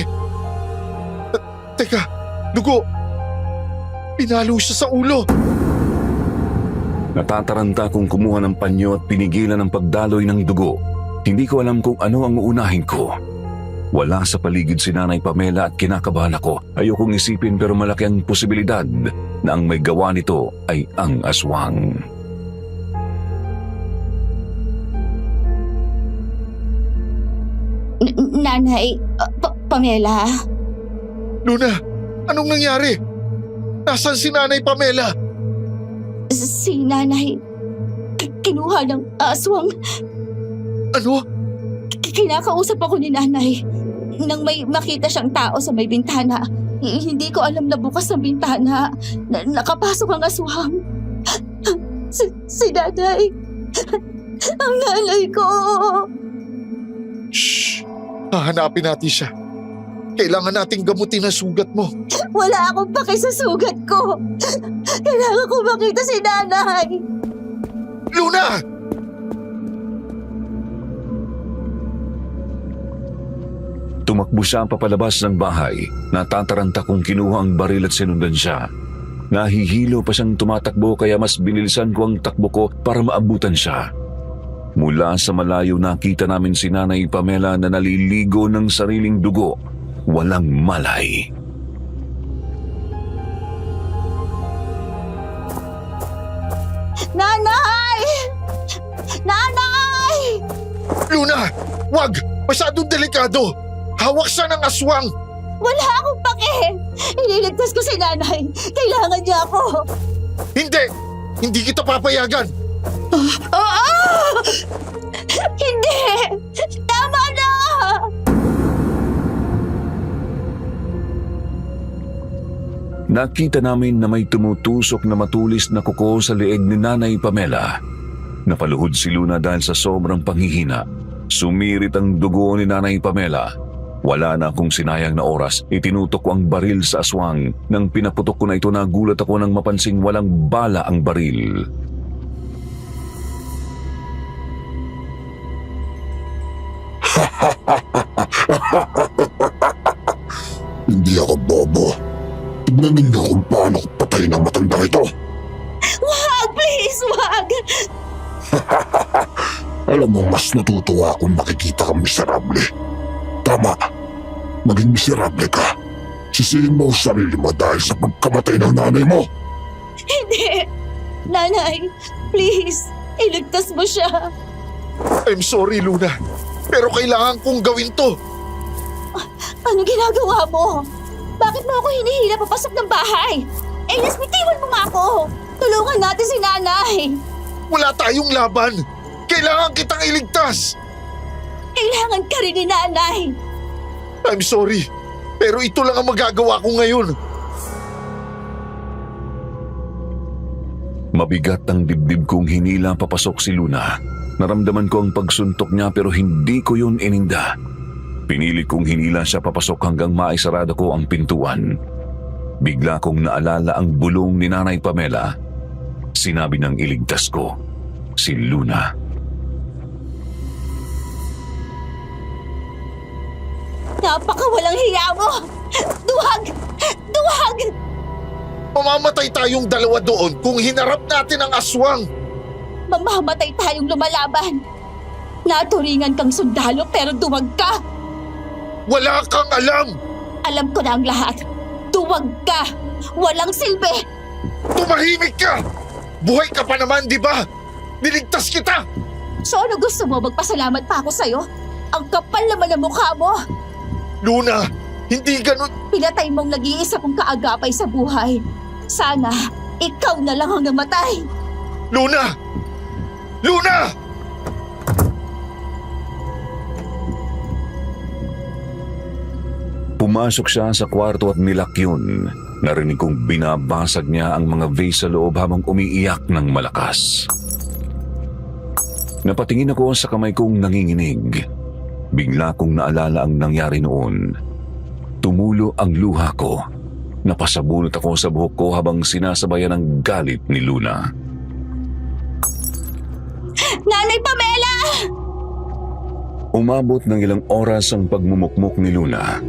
Teka, dugo! Pinalo siya sa ulo! Natataranta kong kumuha ng panyo at pinigilan ang pagdaloy ng dugo. Hindi ko alam kung ano ang uunahin ko. Wala sa paligid si Nanay Pamela at kinakabahan ako. Ayokong isipin pero malaki ang posibilidad na ang may gawa nito ay ang aswang. Nanay, Pamela. Luna! Anong nangyari? Nasaan si Nanay Pamela? Si Nanay, kinuha ng aswang. Ano? Kinakausap ako ni Nanay nang may makita siyang tao sa may bintana. Hindi ko alam na bukas ang bintana. Nakapasok ang aswang. Si Nanay. Ang nanay ko. Shh! Hahanapin natin siya. Kailangan nating gamutin ang sugat mo. Wala akong paki sa sugat ko. Kailangan ko makita si nanay. Luna! Tumakbo siya papalabas ng bahay. Natataranta kong kinuha ang baril at sinundan siya. Nahihilo pa siyang tumatakbo kaya mas binilisan ko ang takbo ko para maabutan siya. Mula sa malayo nakita namin si Nanay Pamela na naliligo ng sariling dugo. Walang malay. Nanay! Nanay! Luna! Wag! Masyadong delikado! Hawak siya ng aswang! Wala akong paki. Ililigtas ko si nanay. Kailangan niya ako. Hindi! Hindi kita papayagan! Hindi! Tama na! Nakita namin na may tumutusok na matulis na kuko sa leeg ni Nanay Pamela. Napaluhod si Luna dahil sa sobrang panghihina. Sumirit ang dugo ni Nanay Pamela. Wala na akong sinayang na oras. Itinutok ko ang baril sa aswang. Nang pinaputok ko na ito, nagulat ako nang mapansing walang bala ang baril. Hindi ako bobo. Tignan ninyo kung paano ko patayin ang matanda ito. Wag! Please, wag! Alam mo, mas natutuwa kung makikita kang miserable. Tama. Maging miserable ka. Sisihin mo ang sarili mo dahil sa pagkamatay ng nanay mo. Hindi! Nanay, please, iligtas mo siya. I'm sorry, Luna. Pero kailangan kong gawin to. Anong ginagawa mo? Bakit mo ako hinihila papasok ng bahay? Elias, bitiwan mo nga ako! Tulungan natin si nanay! Wala tayong laban. Kailangan kitang iligtas. Kailangan ka rin ni nanay! I'm sorry. Pero ito lang ang magagawa ko ngayon. Mabigat ang dibdib kong hinila papasok si Luna. Naramdaman ko ang pagsuntok niya pero hindi ko yun ininda. Pinili kong hinila siya papasok hanggang maisarado ko ang pintuan. Bigla kong naalala ang bulong ni Nanay Pamela. Sinabi ng iligtas ko, si Luna. Napakawalang hiya mo! Duwag! Duwag! Mamamatay tayong dalawa doon kung hinarap natin ang aswang. Mamamatay tayong lumalaban! Naturingan kang sundalo pero duwag ka! Wala kang alam. Alam ko na ang lahat! Duwag ka! Walang silbi! Tumahimik ka. Buhay ka pa naman, di ba? Niligtas kita. So ano gusto mo? Magpasalamat pa ako sa'yo? Ang kapal naman ng mukha mo! Luna, hindi ganun. Pinatay mong nag-iisa kong kaagapay sa buhay. Sana, ikaw na lang ang namatay. Luna! Luna! Pumasok siya sa kwarto at nilak yun. Narinig kong binabasag niya ang mga vase sa loob habang umiiyak ng malakas. Napatingin ako sa kamay kong nanginginig. Bigla kong naalala ang nangyari noon. Tumulo ang luha ko. Napasabunot ako sa buhok ko habang sinasabayan ng galit ni Luna. Nanay Pamela! Umabot ng ilang oras ang pagmumukmok ni Luna.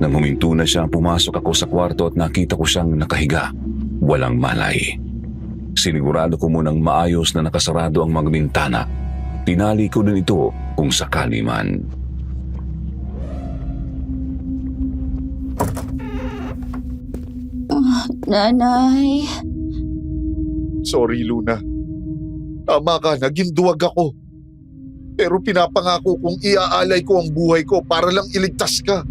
Nang huminto na siya, pumasok ako sa kwarto at nakita ko siyang nakahiga. Walang malay. Sinigurado ko munang maayos na nakasarado ang mga bintana. Tinali ko din ito kung sakali man. Nanay... Sorry, Luna. Tama ka, naging duwag ako. Pero pinapangako kong iaalay ko ang buhay ko para lang iligtas ka.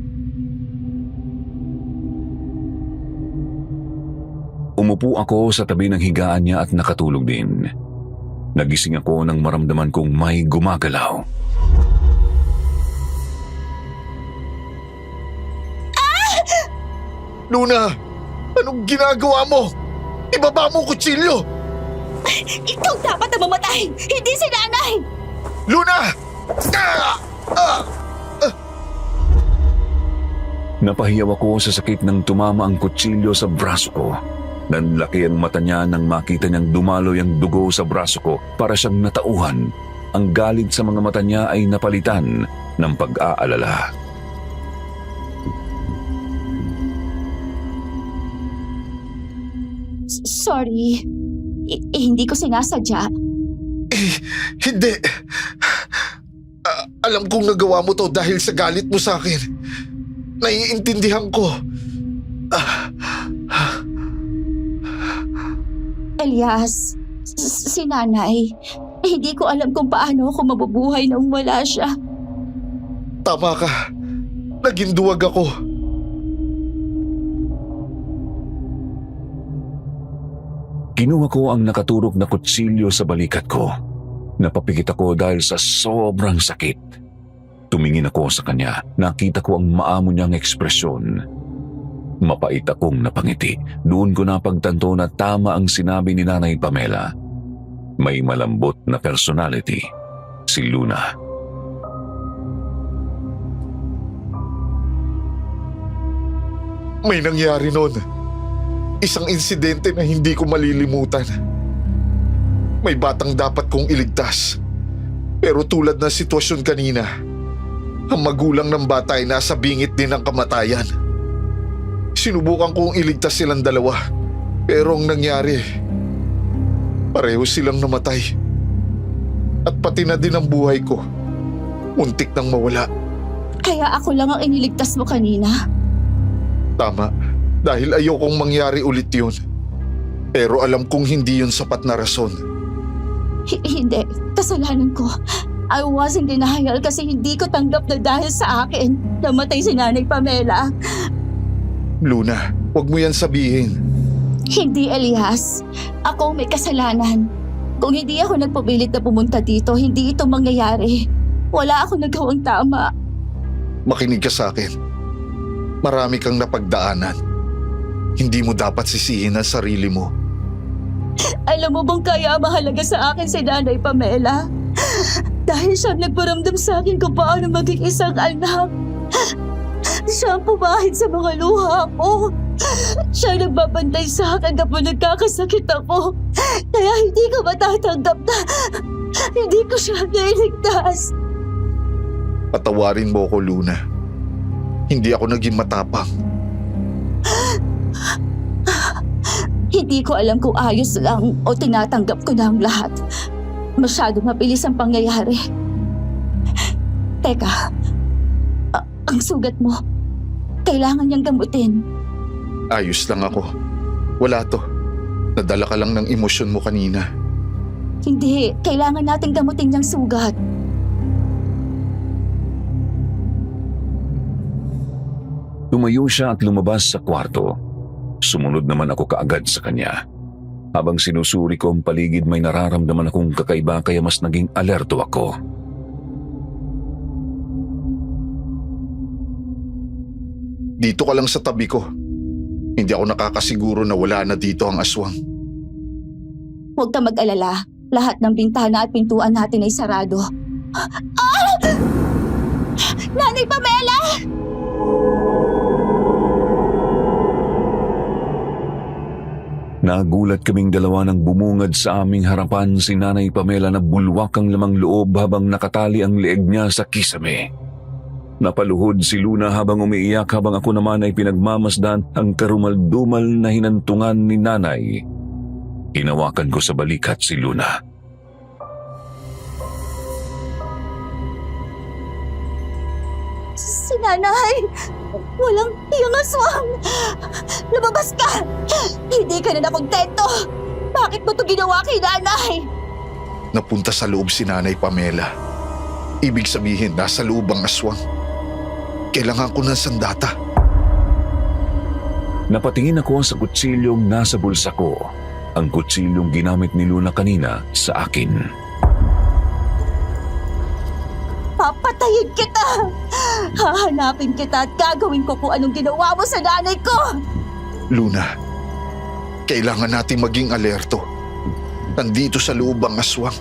Umupo ako sa tabi ng higaan niya at nakatulog din. Nagising ako nang maramdaman kong may gumagalaw. Luna, anong ginagawa mo? Ibaba mo ang kutsilyo! Ikaw dapat na mamatay! Hindi si nanay! Luna! Ah! Ah! Napahiyaw ako sa sakit ng tumama ang kutsilyo sa braso ko. Nanlaki ang mata niya nang makita niyang dumaloy ang dugo sa braso ko para siyang natauhan. Ang galit sa mga mata niya ay napalitan ng pag-aalala. Sorry. Hindi ko sinasadya. Hindi. Alam kong nagawa mo to dahil sa galit mo sa akin. Naiintindihan ko. Elias, si nanay. Hindi ko alam kung paano ako mabubuhay nang wala siya. Tama ka. Naging duwag ako. Kinuha ko ang nakaturok na kutsilyo sa balikat ko. Napapikit ako dahil sa sobrang sakit. Tumingin ako sa kanya. Nakita ko ang maamo niyang ekspresyon. Mapait akong napangiti. Doon ko napagtanto na tama ang sinabi ni Nanay Pamela. May malambot na personality. Si Luna. May nangyari noon. Isang insidente na hindi ko malilimutan. May batang dapat kong iligtas. Pero tulad ng sitwasyon kanina, ang magulang ng bata ay nasa bingit din ng kamatayan. Sinubukan kong iligtas silang dalawa. Pero ang nangyari, pareho silang namatay. At pati na din ang buhay ko. Muntik nang mawala. Kaya ako lang ang iniligtas mo kanina. Tama, dahil ayokong mangyari ulit yun. Pero alam kong hindi yun sapat na rason. Hindi, kasalanan ko. I was in denial kasi hindi ko tanggap na dahil sa akin namatay si Nanay Pamela. Luna, wag mo yan sabihin. Hindi, Elias. Ako may kasalanan. Kung hindi ako nagpapilit na pumunta dito, hindi ito mangyayari. Wala ako nagawang tama. Makinig ka sa akin. Marami kang napagdaanan. Hindi mo dapat sisihin ang sarili mo. Alam mo bang kaya mahalaga sa akin si Nanay Pamela? Dahil siyang nagparamdam sa akin kung paano maging isang anak. Siya ang pumahid sa mga luha ko. Siya ang nagbabantay sa akin kapag nagkakasakit ako. Kaya hindi ko matatanggap na hindi ko siya nailigtas. Patawarin mo ko, Luna. Hindi ako naging matapang. Hindi ko alam kung ayos lang o tinatanggap ko na ang lahat. Masyadong mabilis ang pangyayari. Teka, ang sugat mo, kailangan niyang gamutin. Ayos lang ako. Wala to. Nadala ka lang ng emosyon mo kanina. Hindi, kailangan nating gamutin niyang sugat. Tumayo siya at lumabas sa kwarto. Sumunod naman ako kaagad sa kanya. Habang sinusuri ko ang paligid, may nararamdaman akong kakaiba kaya mas naging alerto ako. Dito ka lang sa tabi ko. Hindi ako nakakasiguro na wala na dito ang aswang. Huwag ka mag-alala. Lahat ng bintana at pintuan natin ay sarado. Ah! Nanay Pamela! Nagulat kaming dalawa nang bumungad sa aming harapan si Nanay Pamela na bulwak ang lamang loob habang nakatali ang leeg niya sa kisame. Napaluhod si Luna habang umiiyak habang ako naman ay pinagmamasdan ang karumaldumal na hinantungan ni Nanay. Hinawakan ko sa balikat si Luna. Si Nanay! Walang iyong aswang! Lumabas ka! Hindi ka na nakontento! Bakit mo ito ginawa kay Nanay? Napunta sa loob si Nanay Pamela. Ibig sabihin, nasa loob ang aswang. Kailangan ko ng sandata. Napatingin ako sa kutsilyong nasa bulsa ko. Ang kutsilyong ginamit ni Luna kanina sa akin. Papatayin kita! Hahanapin kita at gagawin ko kung anong ginawa mo sa nanay ko! Luna, kailangan natin maging alerto. Nandito sa loob ang aswang.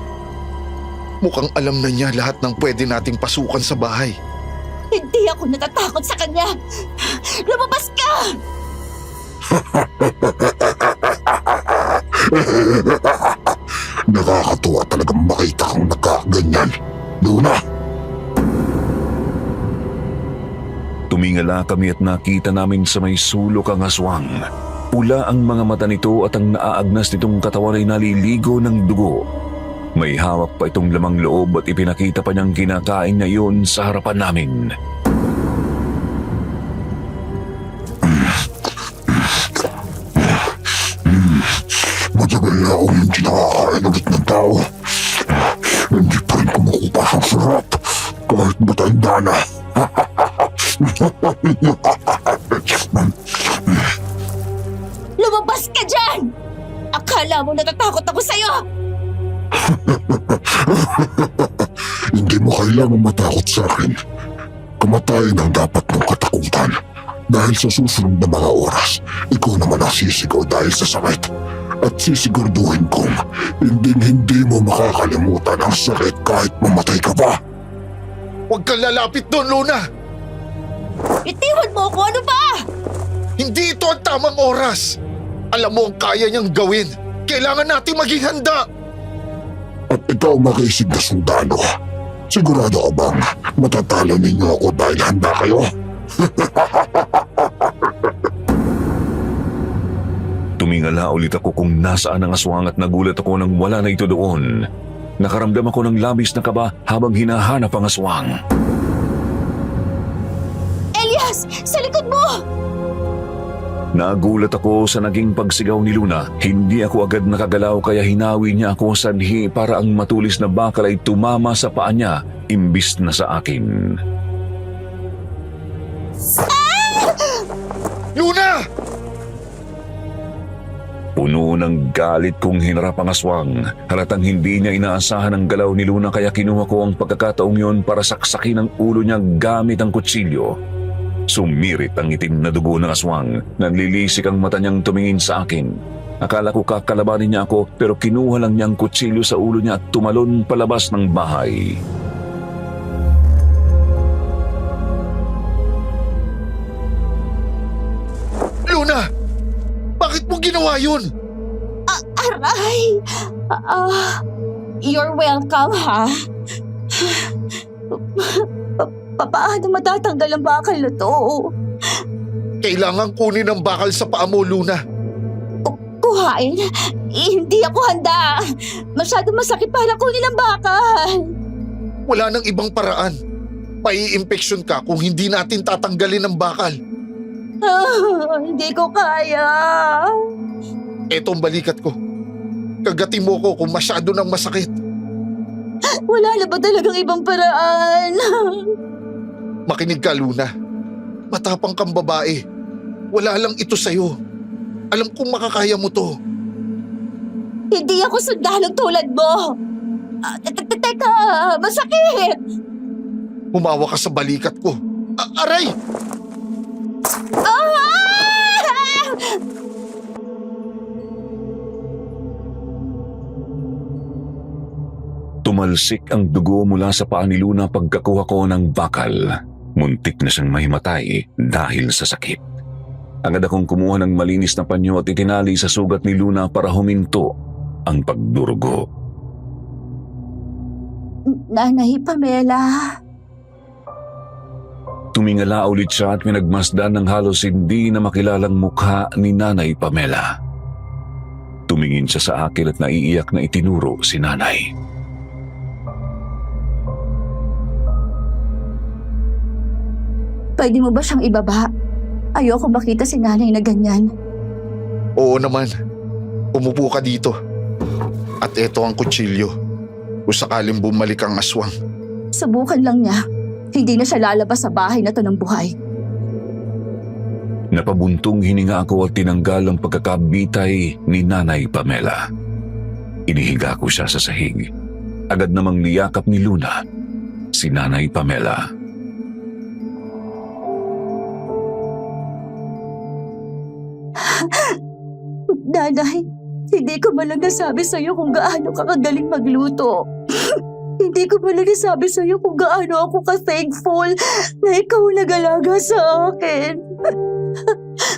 Mukhang alam na niya lahat ng pwede nating pasukan sa bahay. Hindi ako natatakot sa kanya! Lumabas ka! Nakakatuwa talagang makita kang nagkaganyan. Luna, Tumingala kami at nakita namin sa may sulok ang aswang. Pula ang mga mata nito at ang naaagnas nitong katawan ay naliligo ng dugo. May hawak pa itong lamang loob at ipinakita pa niyang kinakain na iyon sa harapan namin. matagal na akong hindi nakakain ulit ng tao. Hindi pa rin kumukupa ang sarap kahit matanda na. Lumabas ka dyan! Akala mo natatakot ako sa'yo! Hindi mo kailangan matakot sa akin. Kamatayan ang dapat mong katakutan. Dahil sa susunod na mga oras, ikaw naman ang sisigaw dahil sa sakit. At sisiguraduhin kong hindi mo makakalimutan ang sakit kahit mamatay ka pa. Huwag kang lalapit doon, Luna! Itiwan mo ako, ano ba? Hindi ito ang tamang oras! Alam mo ang kaya niyang gawin. Kailangan natin maging handa! At ikaw makisig na sundalo. Sigurado ka bang matatalo ninyo ako dahil handa kayo? Tumingala ulit ako kung nasaan ang aswang at nagulat ako nang wala na ito doon. Nakaramdam ako ng labis na kaba habang hinahanap ang aswang. Elias! Sa likod mo! Nagulat ako sa naging pagsigaw ni Luna. Hindi ako agad nakagalaw kaya hinawi niya ako sanhi para ang matulis na bakal ay tumama sa paa niya imbis na sa akin. Luna! Puno ng galit kong hinarap ang aswang. Halatang hindi niya inaasahan ang galaw ni Luna kaya kinuha ko ang pagkakataong yon para saksakin ang ulo niya gamit ang kutsilyo. Sumirit ang itim na dugo ng aswang. Nanlilisik ang mata niyang tumingin sa akin. Akala ko kakalabanin niya ako pero kinuha lang niya ang kutsilyo sa ulo niya at tumalon palabas ng bahay. Luna! Bakit mo ginawa yun? Aray! You're welcome, ha? Paano matatanggal ang bakal na to? Kailangan kunin ang bakal sa paa mo, Luna. Kuhain? Hindi ako handa. Masyadong masakit para kunin ang bakal. Wala nang ibang paraan. Mai-infeksyon ka kung hindi natin tatanggalin ang bakal. Hindi ko kaya. Eto ang balikat ko. Kagatin mo ko kung masyado nang masakit. Wala na ba talagang ibang paraan? Makinig ka, Luna. Matapang kang babae. Wala lang ito sa'yo. Alam kong makakaya mo to. Hindi ako sundalong tulad mo. Teka, masakit. Humawa ka sa balikat ko. Aray! Tumalsik ang dugo mula sa paa ni Luna pagkakuha ko ng bakal. Muntik na siyang mahimatay dahil sa sakit. Agad akong kumuha ng malinis na panyo at itinali sa sugat ni Luna para huminto ang pagdurugo. Nanay Pamela. Tumingala ulit siya at pinagmasdan ng halos hindi na makilalang mukha ni Nanay Pamela. Tumingin siya sa akin at naiiyak na itinuro si Nanay. Pwede mo ba siyang ibaba? Ayoko makita si nanay na ganyan. Oo naman. Umupo ka dito. At eto ang kutsilyo. Kung sakaling bumalik ang aswang. Subukan lang niya. Hindi na siya lalabas sa bahay na to ng buhay. Napabuntong hininga ako at tinanggal ang pagkakabitay ni Nanay Pamela. Inihiga ko siya sa sahig. Agad namang niyakap ni Luna si Nanay Pamela. Nanay, hindi ko man lang nasabi sa'yo kung gaano ka kagaling magluto. Hindi ko pala nasabi sa'yo kung gaano ako ka-thankful na ikaw ang nag-alaga sa akin.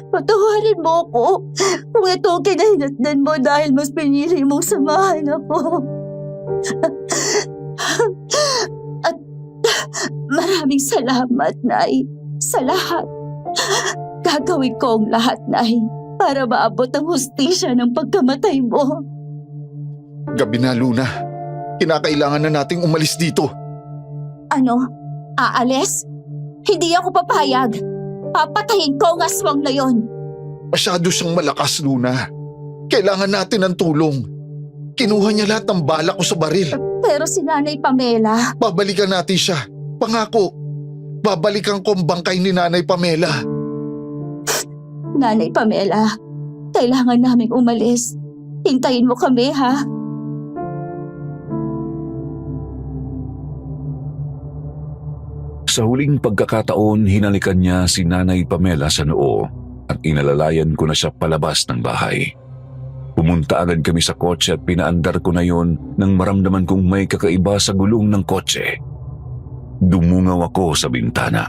Patawarin mo ako kung ito ang kinahinatnan mo dahil mas pinili mong samahan ako. At maraming salamat, Nay, sa lahat. Gagawin ko ang lahat, Nay, para maabot ang hustisya ng pagkamatay mo. Gabi na, Luna. Kinakailangan na nating umalis dito. Ano? Aalis? Hindi ako papayag. Papatayin ko ang aswang na yon. Masyado siyang malakas, Luna. Kailangan natin ng tulong. Kinuha niya lahat ng bala ko sa baril. Pero si Nanay Pamela, Babalikan natin siya. Pangako. Babalikan ko ang bangkay ni Nanay Pamela. Nanay Pamela, kailangan naming umalis. Hintayin mo kami, ha? Sa huling pagkakataon, hinalikan niya si Nanay Pamela sa noo at inalalayan ko na siya palabas ng bahay. Pumunta agad kami sa kotse at pinaandar ko na yon nang maramdaman kong may kakaiba sa gulong ng kotse. Dumungaw ako sa bintana.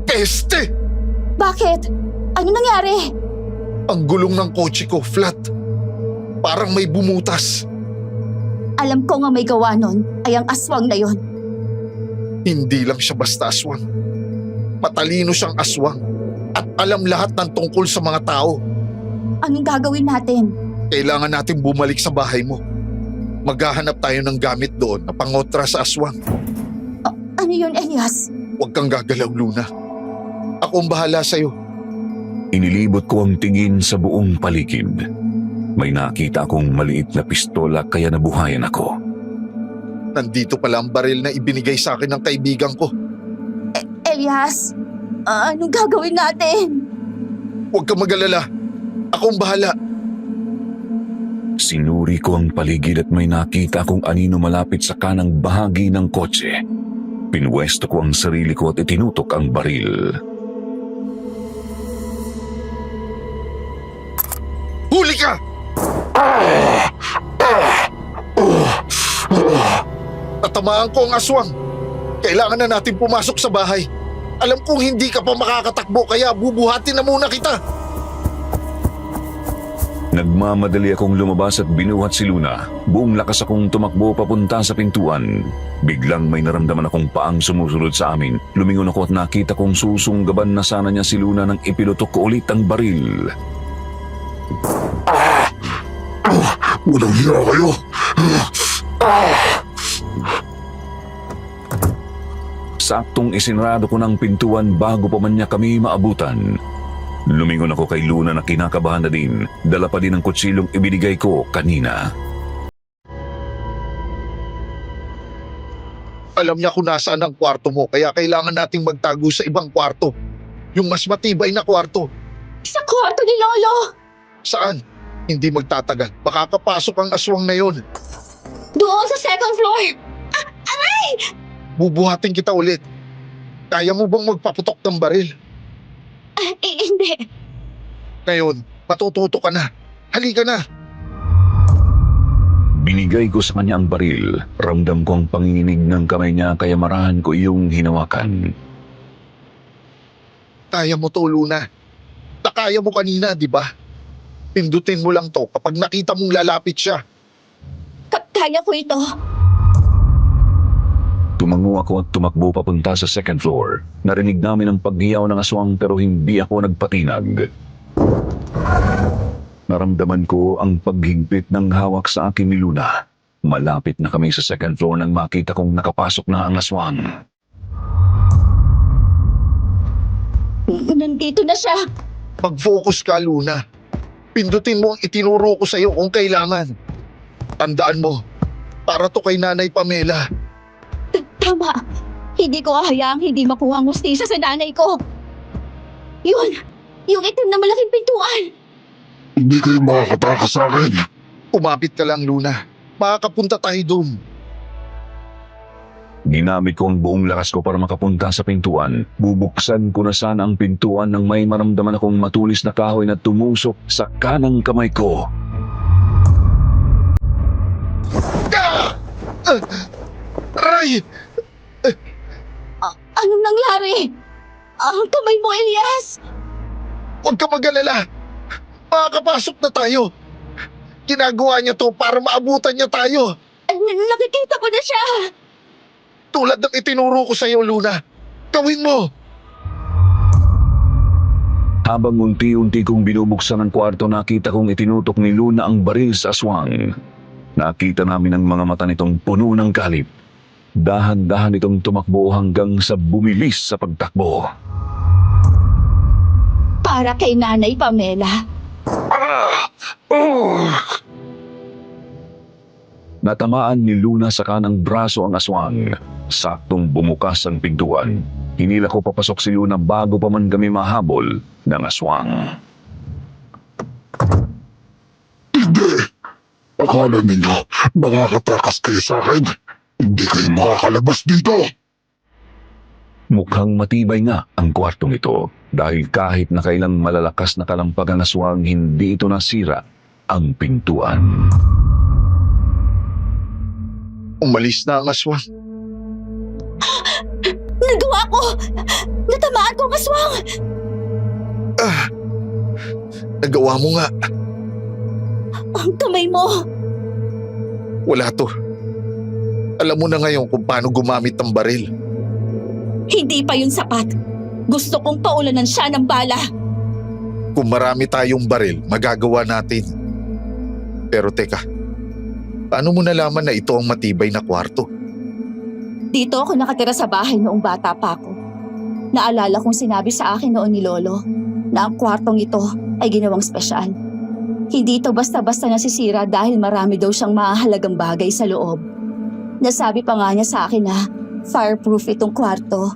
Peste! Bakit? Ano nangyari? Ang gulong ng kotse ko, flat. Parang may bumutas. Alam ko nga may gawa nun ay ang aswang na yon. Hindi lang siya basta aswang. Matalino siyang aswang. At alam lahat ng tungkol sa mga tao. Anong gagawin natin? Kailangan natin bumalik sa bahay mo. Maghahanap tayo ng gamit doon na pangotra sa aswang. Ano yun, Elias? Huwag kang gagalaw, Luna. Ako ang bahala sa'yo. Inilibot ko ang tingin sa buong paligid. May nakita akong maliit na pistola kaya nabuhayan ako. Nandito pala ang baril na ibinigay sa akin ng kaibigan ko. Elias, anong gagawin natin? Huwag kang mag-alala. Ako ang bahala. Sinuri ko ang paligid at may nakita akong anino malapit sa kanang bahagi ng kotse. Pinwesto ko ang sarili ko at itinutok ang baril. Huli ka! Natamaan ko ang aswang. Kailangan na natin pumasok sa bahay. Alam kong hindi ka pa makakatakbo kaya bubuhatin na muna kita. Nagmamadali akong lumabas at binuhat si Luna. Buong lakas akong tumakbo papunta sa pintuan. Biglang may naramdaman akong paang sumusunod sa amin. Lumingon ako at nakita kong susunggaban na sana niya si Luna nang ipilutok ko ulit ang baril. Walang hiya kayo. Saktong isinarado ko ng pintuan bago pa man niya kami maabutan. Lumingon ako kay Luna na kinakabahan na din. Dala pa din ang kutsilong ibinigay ko kanina. Alam niya kung nasaan ang kwarto mo kaya kailangan nating magtago sa ibang kwarto. Yung mas matibay na kwarto. Sa kwarto ni Lolo! Saan? Hindi magtatagal. Baka kapasok ang aswang na yon. Doon sa second floor! Bubuhatin kita ulit. Kaya mo bang magpaputok ng baril? Hindi. Ngayon, matututo ka na. Halika na. Binigay ko sa kanya ang baril. Ramdam ko ang panginginig ng kamay niya kaya marahan ko iyong hinawakan. Kaya mo to, Luna. Nakaya mo kanina, di ba? Pindutin mo lang to kapag nakita mong lalapit siya. Kaya ko ito. Tumango ako at tumakbo papunta sa second floor. Narinig namin ang paghiyaw ng aswang pero hindi ako nagpatinag. Naramdaman ko ang paghigpit ng hawak sa akin ni Luna. Malapit na kami sa second floor nang makita kong nakapasok na ang aswang. Nandito na siya. Mag-focus ka, Luna. Pindutin mo ang itinuro ko sa'yo kung kailangan. Tandaan mo, para to kay Nanay Pamela. Tama. Hindi ko hahayaang hindi makuha ang hustisya sa nanay ko. Yun! Yung itim na malaking pintuan! Hindi kayo makakatakas sa akin. Umapit ka lang, Luna. Makakapunta tayo doon. Ginamit ko ang buong lakas ko para makapunta sa pintuan. Bubuksan ko na sana ang pintuan nang may maramdaman akong matulis na kahoy na tumusok sa kanang kamay ko. Aray! Anong nangyari? Ang kamay mo, Elias! Huwag ka mag-alala. Makakapasok na tayo. Ginagawa niya to para maabutan niya tayo. Nakikita ko na siya! Tulad ng itinuro ko sa iyo, Luna. Gawin mo! Habang unti-unti kong binubuksan ang kwarto, nakita kong itinutok ni Luna ang baril sa aswang. Nakita namin ang mga mata nitong puno ng galit. Dahan-dahan itong tumakbo hanggang sa bumilis sa pagtakbo. Para kay Nanay Pamela. Natamaan ni Luna sa kanang braso ang aswang. Saktong bumukas ang pintuan. Hinila ko papasok si Luna bago pa man kami mahabol ng aswang. Akala ninyo, makakatakas kayo sa akin. Hindi kayo makakalabas dito. Mukhang matibay nga ang kwartong ito dahil kahit na kailang malalakas na kalampagan aswang, hindi ito nasira ang pintuan. Umalis na ang aswang. Nagawa ko! Natamaan ko ang aswang! Nagawa mo nga. Ang kamay mo! Wala to. Alam mo na ngayon kung paano gumamit ng baril. Hindi pa yun sapat. Gusto kong paulanan siya ng bala. Kung marami tayong baril, magagawa natin. Pero teka, paano mo nalaman na ito ang matibay na kwarto? Dito ako nakatira sa bahay noong bata pa ako. Naalala kong sinabi sa akin noon ni Lolo na ang kwartong ito ay ginawang espesyal. Hindi ito basta-basta nasisira dahil marami daw siyang mahalagang bagay sa loob. Nasabi pa nga niya sa akin na fireproof itong kwarto.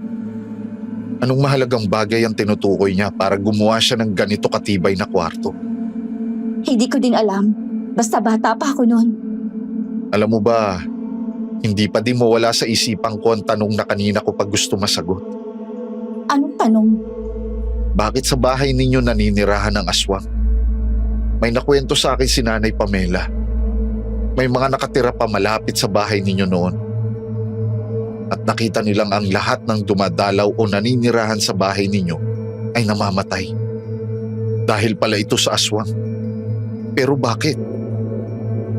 Anong mahalagang bagay ang tinutukoy niya para gumawa siya ng ganito katibay na kwarto? Hindi ko din alam. Basta bata pa ako noon. Alam mo ba, hindi pa din mawala sa isipan ko ang tanong na kanina ko pa gusto masagot. Anong tanong? Bakit sa bahay ninyo naninirahan ng aswang? May nakwento sa akin si Nanay Pamela. May mga nakatira pa malapit sa bahay ninyo noon. At nakita nilang ang lahat ng dumadalaw o naninirahan sa bahay ninyo ay namamatay. Dahil pala ito sa aswang. Pero bakit?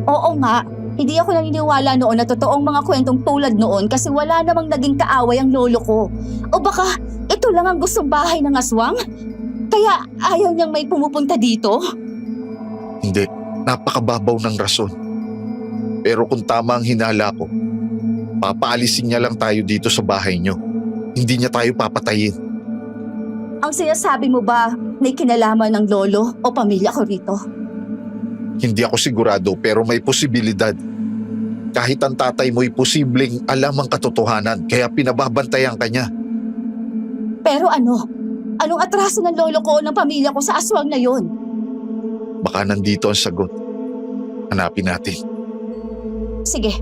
Oo nga. Hindi ako naniniwala noon na totoong mga kwentong tulad noon kasi wala namang naging kaaway ang lolo ko. O baka ito lang ang gustong bahay ng aswang? Kaya ayaw niyang may pumupunta dito? Hindi, napakababaw ng rason. Pero kung tama ang hinala ko, papaalisin niya lang tayo dito sa bahay niyo. Hindi niya tayo papatayin. Ang sinasabi mo ba may kinalaman ng lolo o pamilya ko rito? Hindi ako sigurado pero may posibilidad. Kahit ang tatay mo'y posibleng alam ang katotohanan kaya pinababantayan ka niya. Pero ano? Anong atraso ng lolo ko o ng pamilya ko sa aswang na yon? Baka nandito ang sagot. Hanapin natin. Sige,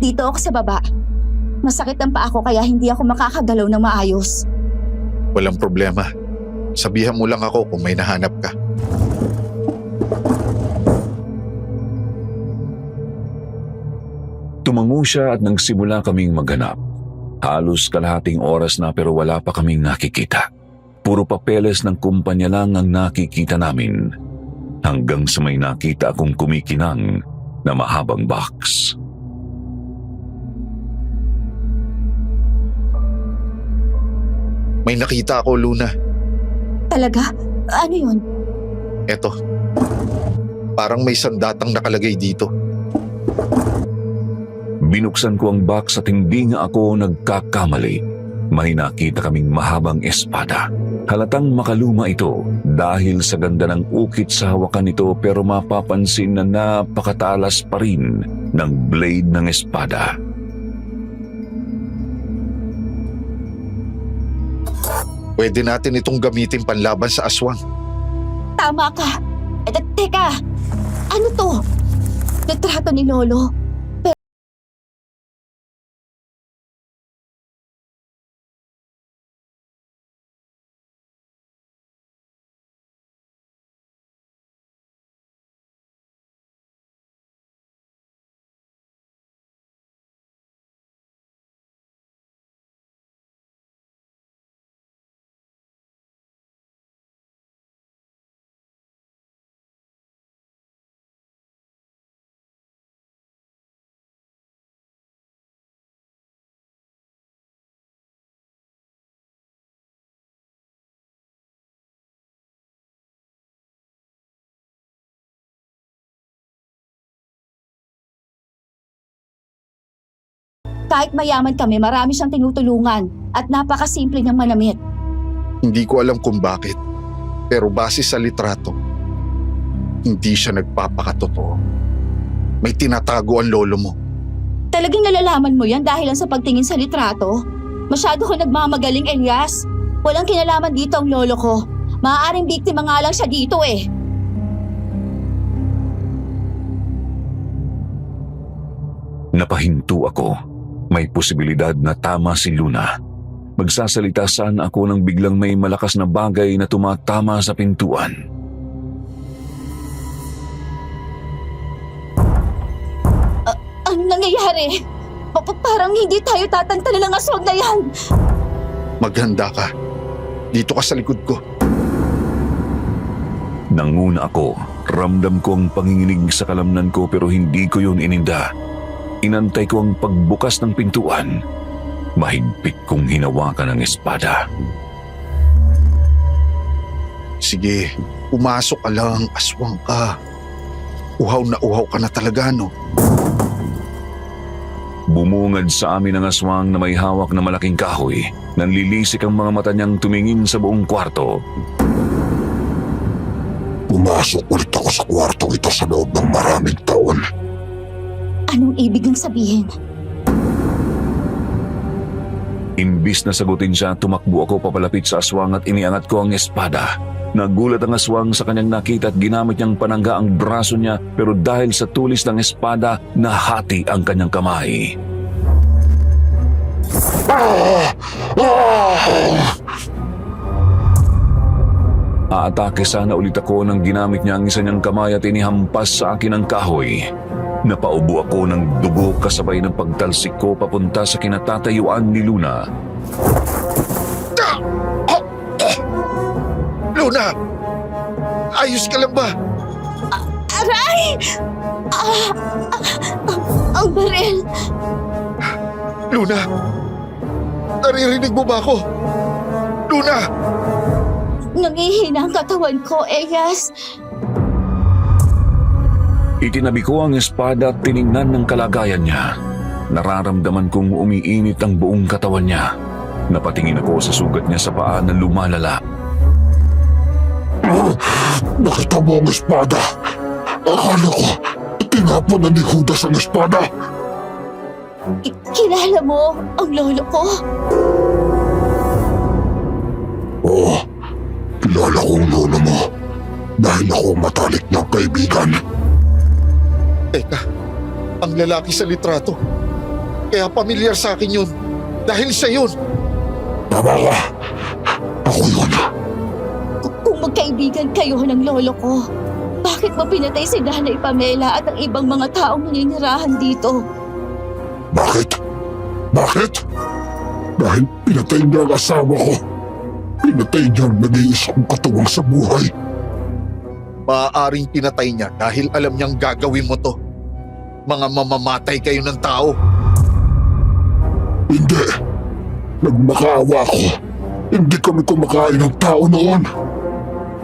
dito ako sa baba. Masakit ang paa ko kaya hindi ako makakagalaw ng maayos. Walang problema. Sabihan mo lang ako kung may nahanap ka. Tumango siya at nagsimula kaming maghanap. Halos kalahating oras na pero wala pa kaming nakikita. Puro papeles ng kumpanya lang ang nakikita namin. Hanggang sa may nakita akong kumikinang na mahabang box. May nakita ako, Luna. Talaga? Ano yun? Eto. Parang may sandatang nakalagay dito. Binuksan ko ang box at hindi nga ako nagkakamali. May nakita kaming mahabang espada. Halatang makaluma ito dahil sa ganda ng ukit sa hawakan nito pero mapapansin na napakatalas pa rin ng blade ng espada. Pwede natin itong gamitin panlaban sa aswang. Tama ka. Teka, ano to? Litrato ni Lolo. Kahit mayaman kami, marami siyang tinutulungan at napakasimple niyang manamit. Hindi ko alam kung bakit. Pero base sa litrato, hindi siya nagpapakatotoo. May tinatago ang lolo mo. Talagang nalalaman mo yan dahil lang sa pagtingin sa litrato? Masyado ko nagmamagaling, Elias. Walang kinalaman dito ang lolo ko. Maaaring biktima nga lang siya dito eh. Napahinto ako. May posibilidad na tama si Luna. Magsasalita sana ako nang biglang may malakas na bagay na tumatama sa pintuan. Anong nangyayari? Parang hindi tayo tatantanan ng aswang na yan. Maghanda ka. Dito ka sa likod ko. Nanguna ako. Ramdam ko ang panginginig sa kalamnan ko pero hindi ko yun ininda. Inantay ko ang pagbukas ng pintuan. Mahigpit kong hinawakan ang espada. Sige, pumasok ka lang. Aswang ka. Uhaw ka na talaga, no? Bumungad sa amin ang aswang na may hawak na malaking kahoy. Nanlilisik ang mga mata niyang tumingin sa buong kwarto. Pumasok ulit ako sa kwartong ito sa loob ng maraming taon. Anong ibig niyang sabihin? Imbis na sagutin siya, tumakbo ako papalapit sa aswang at iniangat ko ang espada. Nagulat ang aswang sa kanyang nakita at ginamit niyang panangga ang braso niya pero dahil sa tulis ng espada, nahati ang kanyang kamay. Aatake sana ulit ako nang ginamit niya ang isa niyang kamay at inihampas sa akin ang kahoy. Napaubo ako ng dugo kasabay ng pagtalsik ko papunta sa kinatatayuan ni Luna. Luna! Ayos ka lang ba? Aray! Ang baril! Luna! Naririnig mo ba ako? Luna! Nangihina ang katawan ko, Elias. Itinabi ko ang espada at tiningnan ng kalagayan niya. Nararamdaman kong umiinit ang buong katawan niya. Napatingin ako sa sugat niya sa paa na lumalala. Nakita mo ang espada. Akala ko, tinapon na ni Judas ang espada. Kilala mo ang lolo ko? Oo, kilala ko ang lolo mo. Dahil ako ang matalik niyang kaibigan. Teka, ang lalaki sa litrato. Kaya pamilyar sa akin yun. Dahil siya yun. Tama ka. Ako yun. Kung magkaibigan kayo ng lolo ko, bakit mo pinatay si Nanay Pamela at ang ibang mga taong naninirahan dito? Bakit? Bakit? Dahil pinatay niya ang asawa ko. Pinatay niya ang nag-iisang katuwang sa buhay. Maaaring pinatay niya dahil alam niyang gagawin mo to. Mga mamamatay kayo ng tao. Hindi. Nagmakaawa ako. Hindi kami kumakain ng tao noon.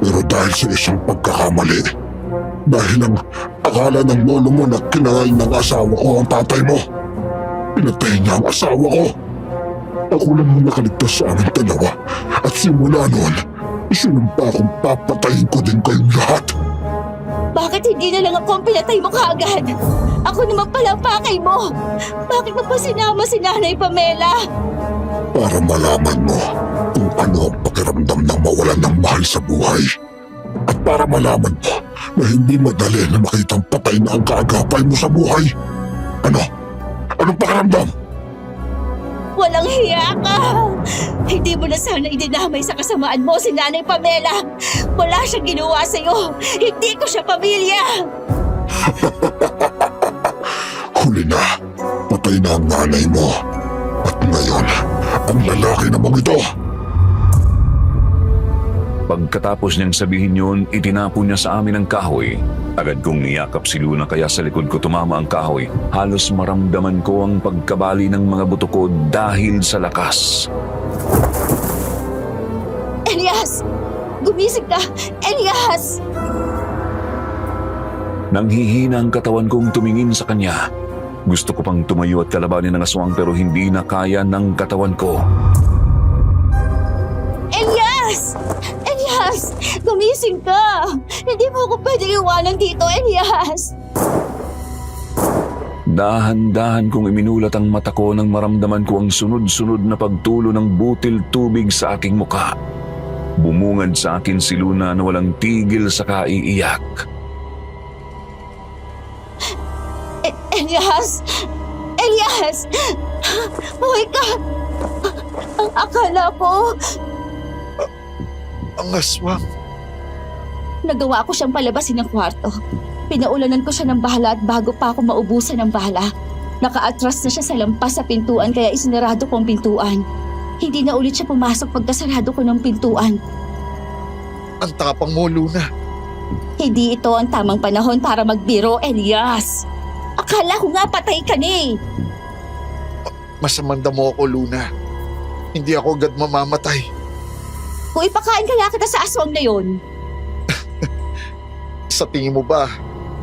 Pero dahil sa isang pagkakamali, dahil ang akala ng lolo mo na kinain ng asawa ko ang tatay mo, pinatay niya ang asawa ko. Ako lang ang nakaligtas sa aming dalawa. At simula noon, isinumpa akong papatayin ko din kayong lahat. Bakit hindi na lang ako ang pinatay mo kaagad? Ako naman pala ang pakay mo. Bakit mo pa sinama si Nanay Pamela? Para malaman mo kung ano ang pakiramdam ng mawalan ng mahal sa buhay. At para malaman mo na hindi madali na makitang patay na ang kaagapay mo sa buhay. Ano? Anong pakiramdam? Walang hiya ka! Hindi mo na sana idinamay sa kasamaan mo si Nanay Pamela! Wala siyang ginawa sa'yo! Hindi ko siya pamilya! Huli na. Patay na ang nanay mo. At ngayon, ang lalaki namang ito. Pagkatapos niyang sabihin yun, itinapon niya sa amin ang kahoy. Agad kong niyakap si Luna kaya sa likod ko tumama ang kahoy. Halos maramdaman ko ang pagkabali ng mga buto ko dahil sa lakas. Elias! Gumising ka! Elias! Nanghihina ang katawan kong tumingin sa kanya. Gusto ko pang tumayo at kalabanin ng aswang pero hindi na kaya ng katawan ko. Elias! Elias! Gumising ka! Hindi mo ako pwede iwanan dito, Elias! Dahan-dahan kong iminulat ang mata ko nang maramdaman ko ang sunod-sunod na pagtulo ng butil tubig sa aking muka. Bumungad sa akin si Luna na walang tigil sa kaiiyak. Elias! Elias! Buhay ka! Ang akala ko, Ang aswang. nagawa ko siyang palabasin ng kwarto. Pinaulanan ko siya ng bala at bago pa ako maubusan ng bala, nakaatras na siya sa lampas sa pintuan kaya isinarado ko ang pintuan. Hindi na ulit siya pumasok pagkasarado ko ng pintuan. Ang tapang mo, Luna. Hindi ito ang tamang panahon para magbiro, Elias. Akala ko nga patay ka na eh. Masamanda mo ako, Luna. Hindi ako agad mamamatay. Kung ipakain kaya kita sa aswang na yon. Sa tingin mo ba,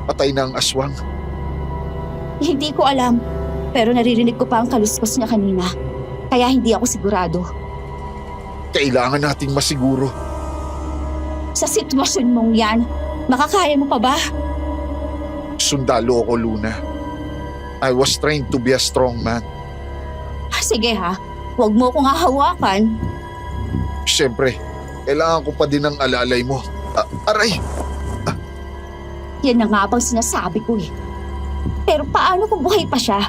patay na ang aswang? Hindi ko alam. Pero naririnig ko pa ang kaluskos niya kanina. Kaya hindi ako sigurado. Kailangan nating masiguro. Sa sitwasyon mong yan, makakaya mo pa ba? Sundalo ako, Luna. I was trained to be a strong man. Sige ha, huwag mo kong hahawakan. Siyempre, kailangan ko pa din ng alalay mo. Aray! Yan na nga bang sinasabi ko eh. Pero paano kung buhay pa siya?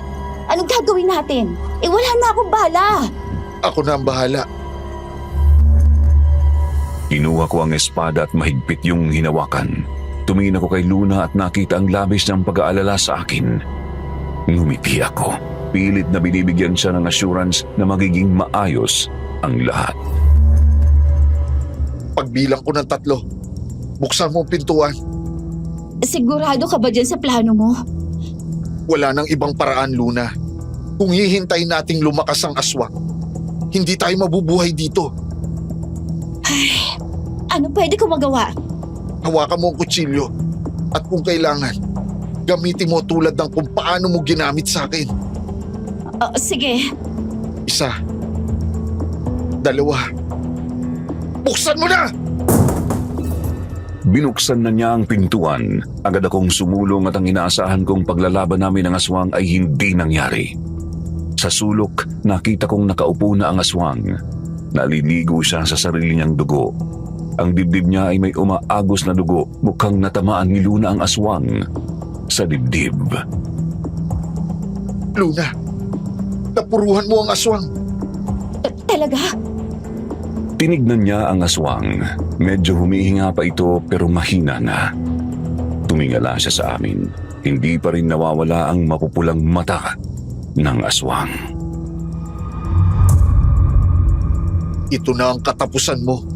Anong gagawin natin? Wala na akong bala. Ako na ang bahala. Kinuha ko ang espada at mahigpit yung hinawakan. Tumingin ako kay Luna at nakita ang labis ng pag-aalala sa akin. Ngumiti ako. Pilit na binibigyan siya ng assurance na magiging maayos ang lahat. Pagbilang ko ng 3, buksan mo ang pintuan. Sigurado ka ba dyan sa plano mo? Wala nang ibang paraan, Luna. Kung hihintayin nating lumakas ang aswang, hindi tayo mabubuhay dito. Ano pwede ko magawa? Hawakan mo ang kutsilyo at kung kailangan, gamitin mo tulad ng kung paano mo ginamit sa akin. Sige. 1, 2. Buksan mo na! Binuksan na niya ang pintuan. Agad akong sumulong at ang inaasahan kong paglalaban namin ng aswang ay hindi nangyari. Sa sulok, nakita kong nakaupo na ang aswang. Naliligo siya sa sarili niyang dugo. Ang dibdib niya ay may umaagos na dugo. Mukhang natamaan ni Luna ang aswang sa dibdib. Luna, napuruhan mo ang aswang. Talaga? Tinignan niya ang aswang. Medyo humihinga pa ito pero mahina na. Tumingala siya sa amin. Hindi pa rin nawawala ang mapupulang mata ng aswang. Ito na ang katapusan mo.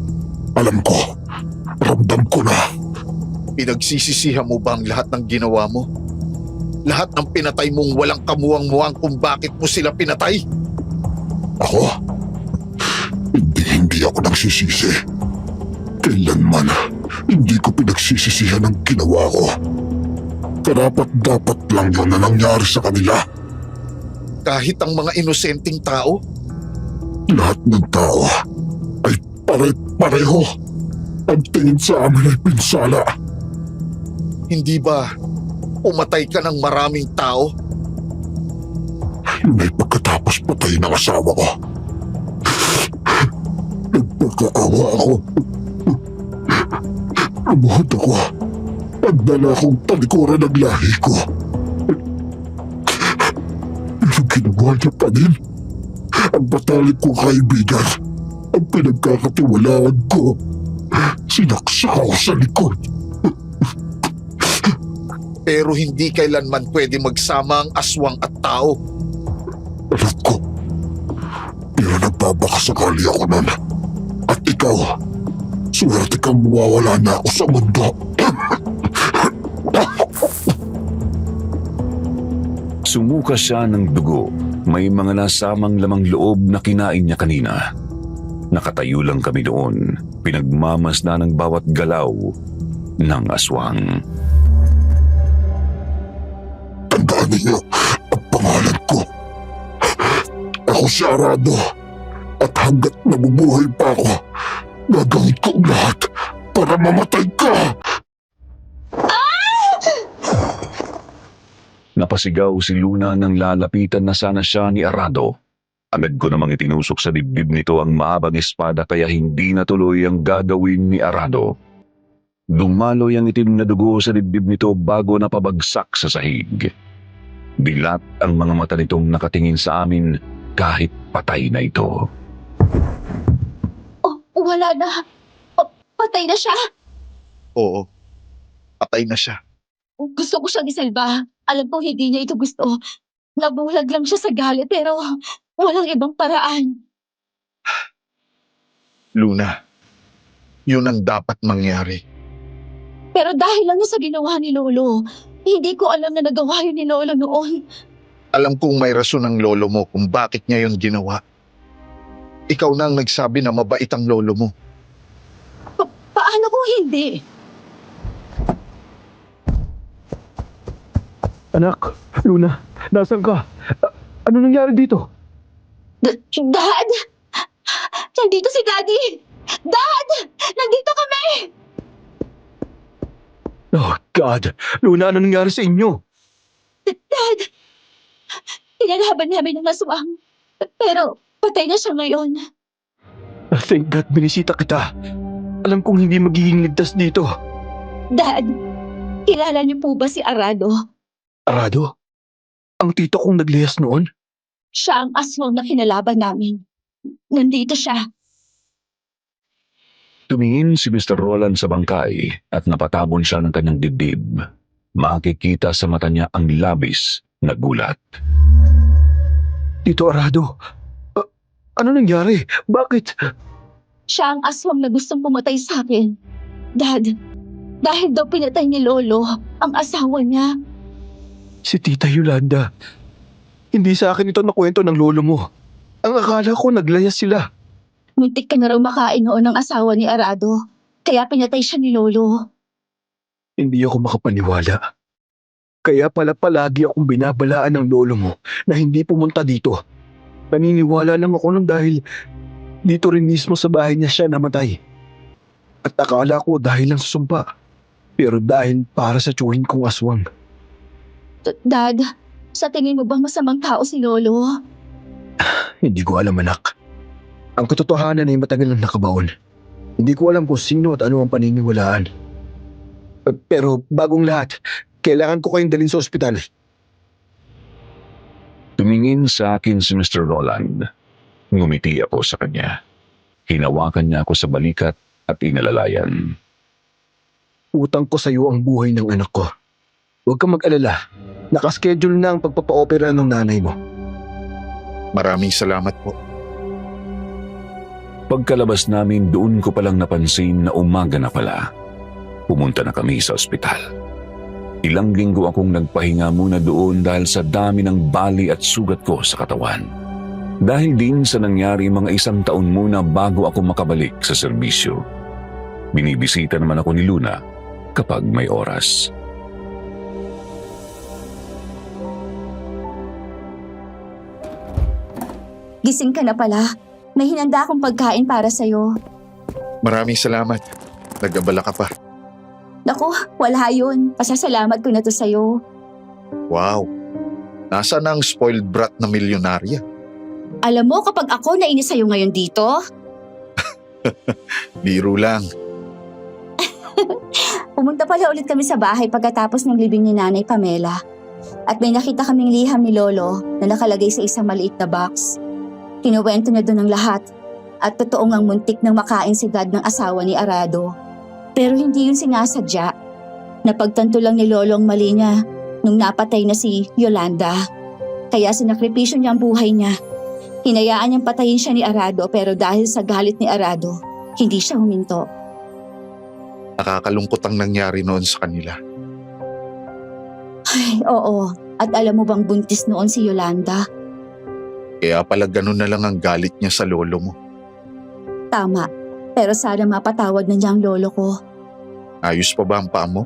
Alam ko. Ramdam ko na. Pinagsisisihan mo ba ang lahat ng ginawa mo? Lahat ng pinatay mong walang kamuwang-muwang kung bakit mo sila pinatay? Ako? Hindi ako nagsisisi. Kailanman, hindi ko pinagsisisihan ang ginawa ko. Karapat-dapat lang yun na nangyari sa kanila. Kahit ang mga inosenteng tao? Lahat ng tao ay pare-pareho. Ang tingin sa amin ay pinsala. Hindi ba umatay ka ng maraming tao? Yun ay pagkatapos patay ng asawa ko. Nagpagkaawa ako. Lumuhod ako. Pagdala akong talikuran ng lahi ko. Yung ginawa niya pa din. Ang batalik kong kaibigan. Ang pinagkakatiwalaan ko. Sinaksa ako sa likod. Pero hindi kailanman pwede magsama ang aswang at tao. Alam ko. Pero nagbabakasakali ako nun. At ikaw, swerte kang mawawala na ako sa mundo. Sumuka siya ng dugo. May mga nasamang lamang loob na kinain niya kanina. Nakatayo lang kami doon. Pinagmamasdan ng bawat galaw ng aswang. Tandaan ninyo, ang ako si Arado. At hanggat nabubuhay pa ako, gagawin ko ang lahat para mamatay ka. Napasigaw si Luna nang lalapitan na sana siya ni Arado. Agad ko namang itinusok sa dibdib nito ang mahabang espada kaya hindi natuloy ang gagawin ni Arado. Dumaloy ang itim na dugo sa dibdib nito bago napabagsak sa sahig. Dilat ang mga mata nitong nakatingin sa amin kahit patay na ito. Oh, wala na. Oh, patay na siya. Oo, patay na siya. Gusto ko siyang isalba. Alam ko hindi niya ito gusto. Nabulag lang siya sa galit pero walang ibang paraan. Luna, yun ang dapat mangyari. Pero dahil lang sa ginawa ni Lolo, hindi ko alam na nagawa yun ni Lolo noon. Alam kong may rason ng lolo mo kung bakit niya yun ginawa. Ikaw na ang nagsabi na mabait ang lolo mo. Paano kung hindi? Anak, Luna, nasan ka? Ano nangyari dito? Dad! Nandito si Daddy! Dad! Nandito kami! Oh, God! Luna, ano nangyari sa inyo? Dad! Pinalaban namin ang aswang. Pero patay na siya ngayon. Thank God, binisita kita. Alam kong hindi magiging ligtas dito. Dad, kilala niyo po ba si Arado? Arado? Ang tito kong naglihas noon? Siya ang aswang na kinalaban namin. Nandito siya. Tumingin si Mr. Roland sa bangkay at napatabon siya ng kanyang dibdib. Makikita sa mata niya ang labis na gulat. Tito Arado, ano nangyari? Bakit? Siya ang aswang na gustong pumatay sa akin. Dad, dahil daw pinatay ni Lolo ang asawa niya. Si Tita Yolanda. Hindi sa akin ito nakwento ng lolo mo. Ang akala ko naglayas sila. Muntik ka na raw makain noon ng asawa ni Arado. Kaya pinatay siya ni Lolo. Hindi ako makapaniwala. Kaya pala palagi akong binabalaan ng lolo mo na hindi pumunta dito. Naniniwala lang ako nun dahil dito rin mismo sa bahay niya siya namatay. At akala ko dahil lang sa sumpa. Pero dahil para sa tsuhin kong aswang. Dad, sa tingin mo ba masamang tao si Lolo? Hindi ko alam, anak. Ang katotohanan ay matagal nang nakabaon. Hindi ko alam kung sino at ano ang paniniwalaan. Pero bagong lahat, kailangan ko kayong dalhin sa ospital. Tumingin sa akin si Mr. Roland. Ngumiti ako sa kanya. Hinawakan niya ako sa balikat at inalalayan. Utang ko sa iyo ang buhay ng anak ko. Huwag kang mag-alala. Nakaschedule na ang pagpapa-opera ng nanay mo. Maraming salamat po. Pagkalabas namin, doon ko palang napansin na umaga na pala. Pumunta na kami sa ospital. Ilang linggo akong nagpahinga muna doon dahil sa dami ng bali at sugat ko sa katawan. Dahil din sa nangyari mga 1 taon muna bago ako makabalik sa serbisyo. Binibisita naman ako ni Luna kapag may oras. Gising ka na pala. May hinanda akong pagkain para sa'yo. Maraming salamat. Nag-abala ka pa. Naku, wala yun. Pasasalamat ko na to sa'yo. Wow. Nasaan ang spoiled brat na milyonarya? Alam mo, kapag ako nainis sa'yo ngayon dito, Biro lang. pumunta pala ulit kami sa bahay pagkatapos ng libing ni Nanay Pamela. At may nakita kaming liham ni Lolo na nakalagay sa isang maliit na box. Kinuwento niya doon ang lahat. At totoo ngang muntik nang makain si Dad ng asawa ni Arado. Pero hindi yun sinasadya. Napagtanto lang ni Lolo ang mali niya nung napatay na si Yolanda. Kaya sinakripisyo niya ang buhay niya. Hinayaan niyang patayin siya ni Arado pero dahil sa galit ni Arado, hindi siya huminto. Nakakalungkot ang nangyari noon sa kanila. Ay, oo. At alam mo bang buntis noon si Yolanda? Kaya pala ganun na lang ang galit niya sa lolo mo. Tama. Pero sana mapatawad na niya ang lolo ko. Ayos pa ba ang paa mo?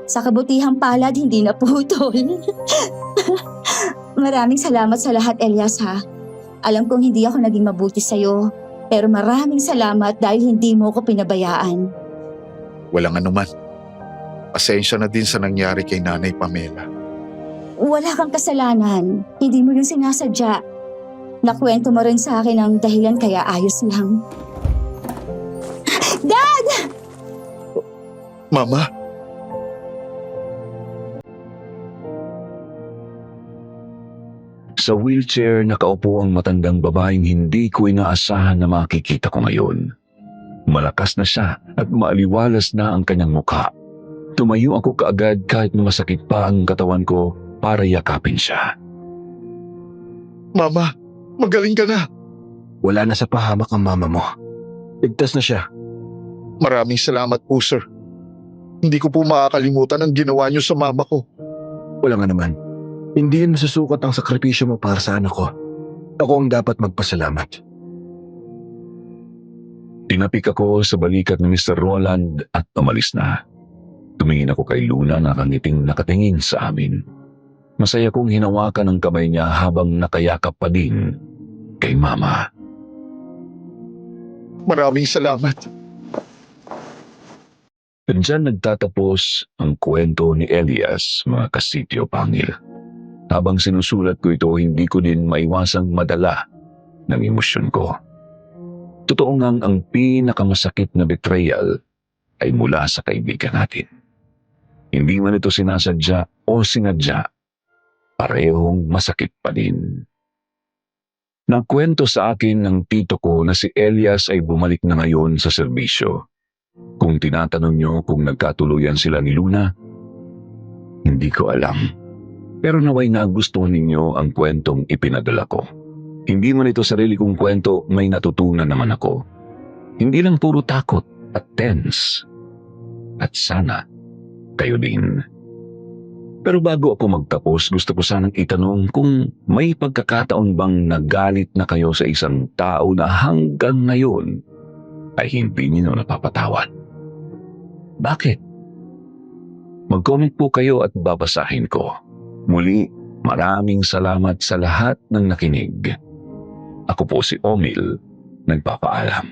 Sa kabutihang palad, hindi na putol. Maraming salamat sa lahat, Elias, ha? Alam kong hindi ako naging mabuti sa'yo, pero maraming salamat dahil hindi mo ko pinabayaan. Walang anuman. Pasensya na din sa nangyari kay Nanay Pamela. Wala kang kasalanan. Hindi mo yung sinasadya. Nakwento mo rin sa akin ang dahilan kaya ayos lang. Dad! Mama, Sa wheelchair nakaupo ang matandang babaeng hindi ko inaasahan na makikita ko ngayon. Malakas na siya at maaliwalas na ang kanyang mukha. Tumayo ako kaagad kahit na masakit pa ang katawan ko para yakapin siya. Mama, magaling ka na. Wala na sa pahamak ang mama mo. Ligtas na siya. Maraming salamat po, sir. Hindi ko po makakalimutan ang ginawa niyo sa mama ko. Wala nga naman. Hindi yun masusukat ang sakripisyo mo para sa anak ko. Ako ang dapat magpasalamat. Tinapik ako sa balikat ni Mr. Roland at umalis na. Tumingin ako kay Luna na kangiting nakatingin sa amin. Masaya kong hinawakan ang kamay niya habang nakayakap pa din kay Mama. Maraming salamat. Diyan nagtatapos ang kwento ni Elias, mga kasityo pangil. Habang sinusulat ko ito, hindi ko din maiwasang madala ng emosyon ko. Totoo ngang ang pinakamasakit na betrayal ay mula sa kaibigan natin. Hindi man ito sinasadya o sinadya, parehong masakit pa din. Nakwento sa akin ng tito ko na si Elias ay bumalik na ngayon sa serbisyo. Kung tinatanong niyo kung nagkatuluyan sila ni Luna, hindi ko alam. Pero naway nagustuhan ninyo ang kwentong ipinadala ko. Hindi man ito sarili kong kwento, may natutunan naman ako. Hindi lang puro takot at tense. At sana, kayo din. Pero bago ako magtapos, gusto ko sanang itanong kung may pagkakataon bang nagalit na kayo sa isang tao na hanggang ngayon ay hindi niyo napapatawad. Bakit? Mag-comment po kayo at babasahin ko. Muli, maraming salamat sa lahat ng nakinig. Ako po si Omil, nagpapaalam.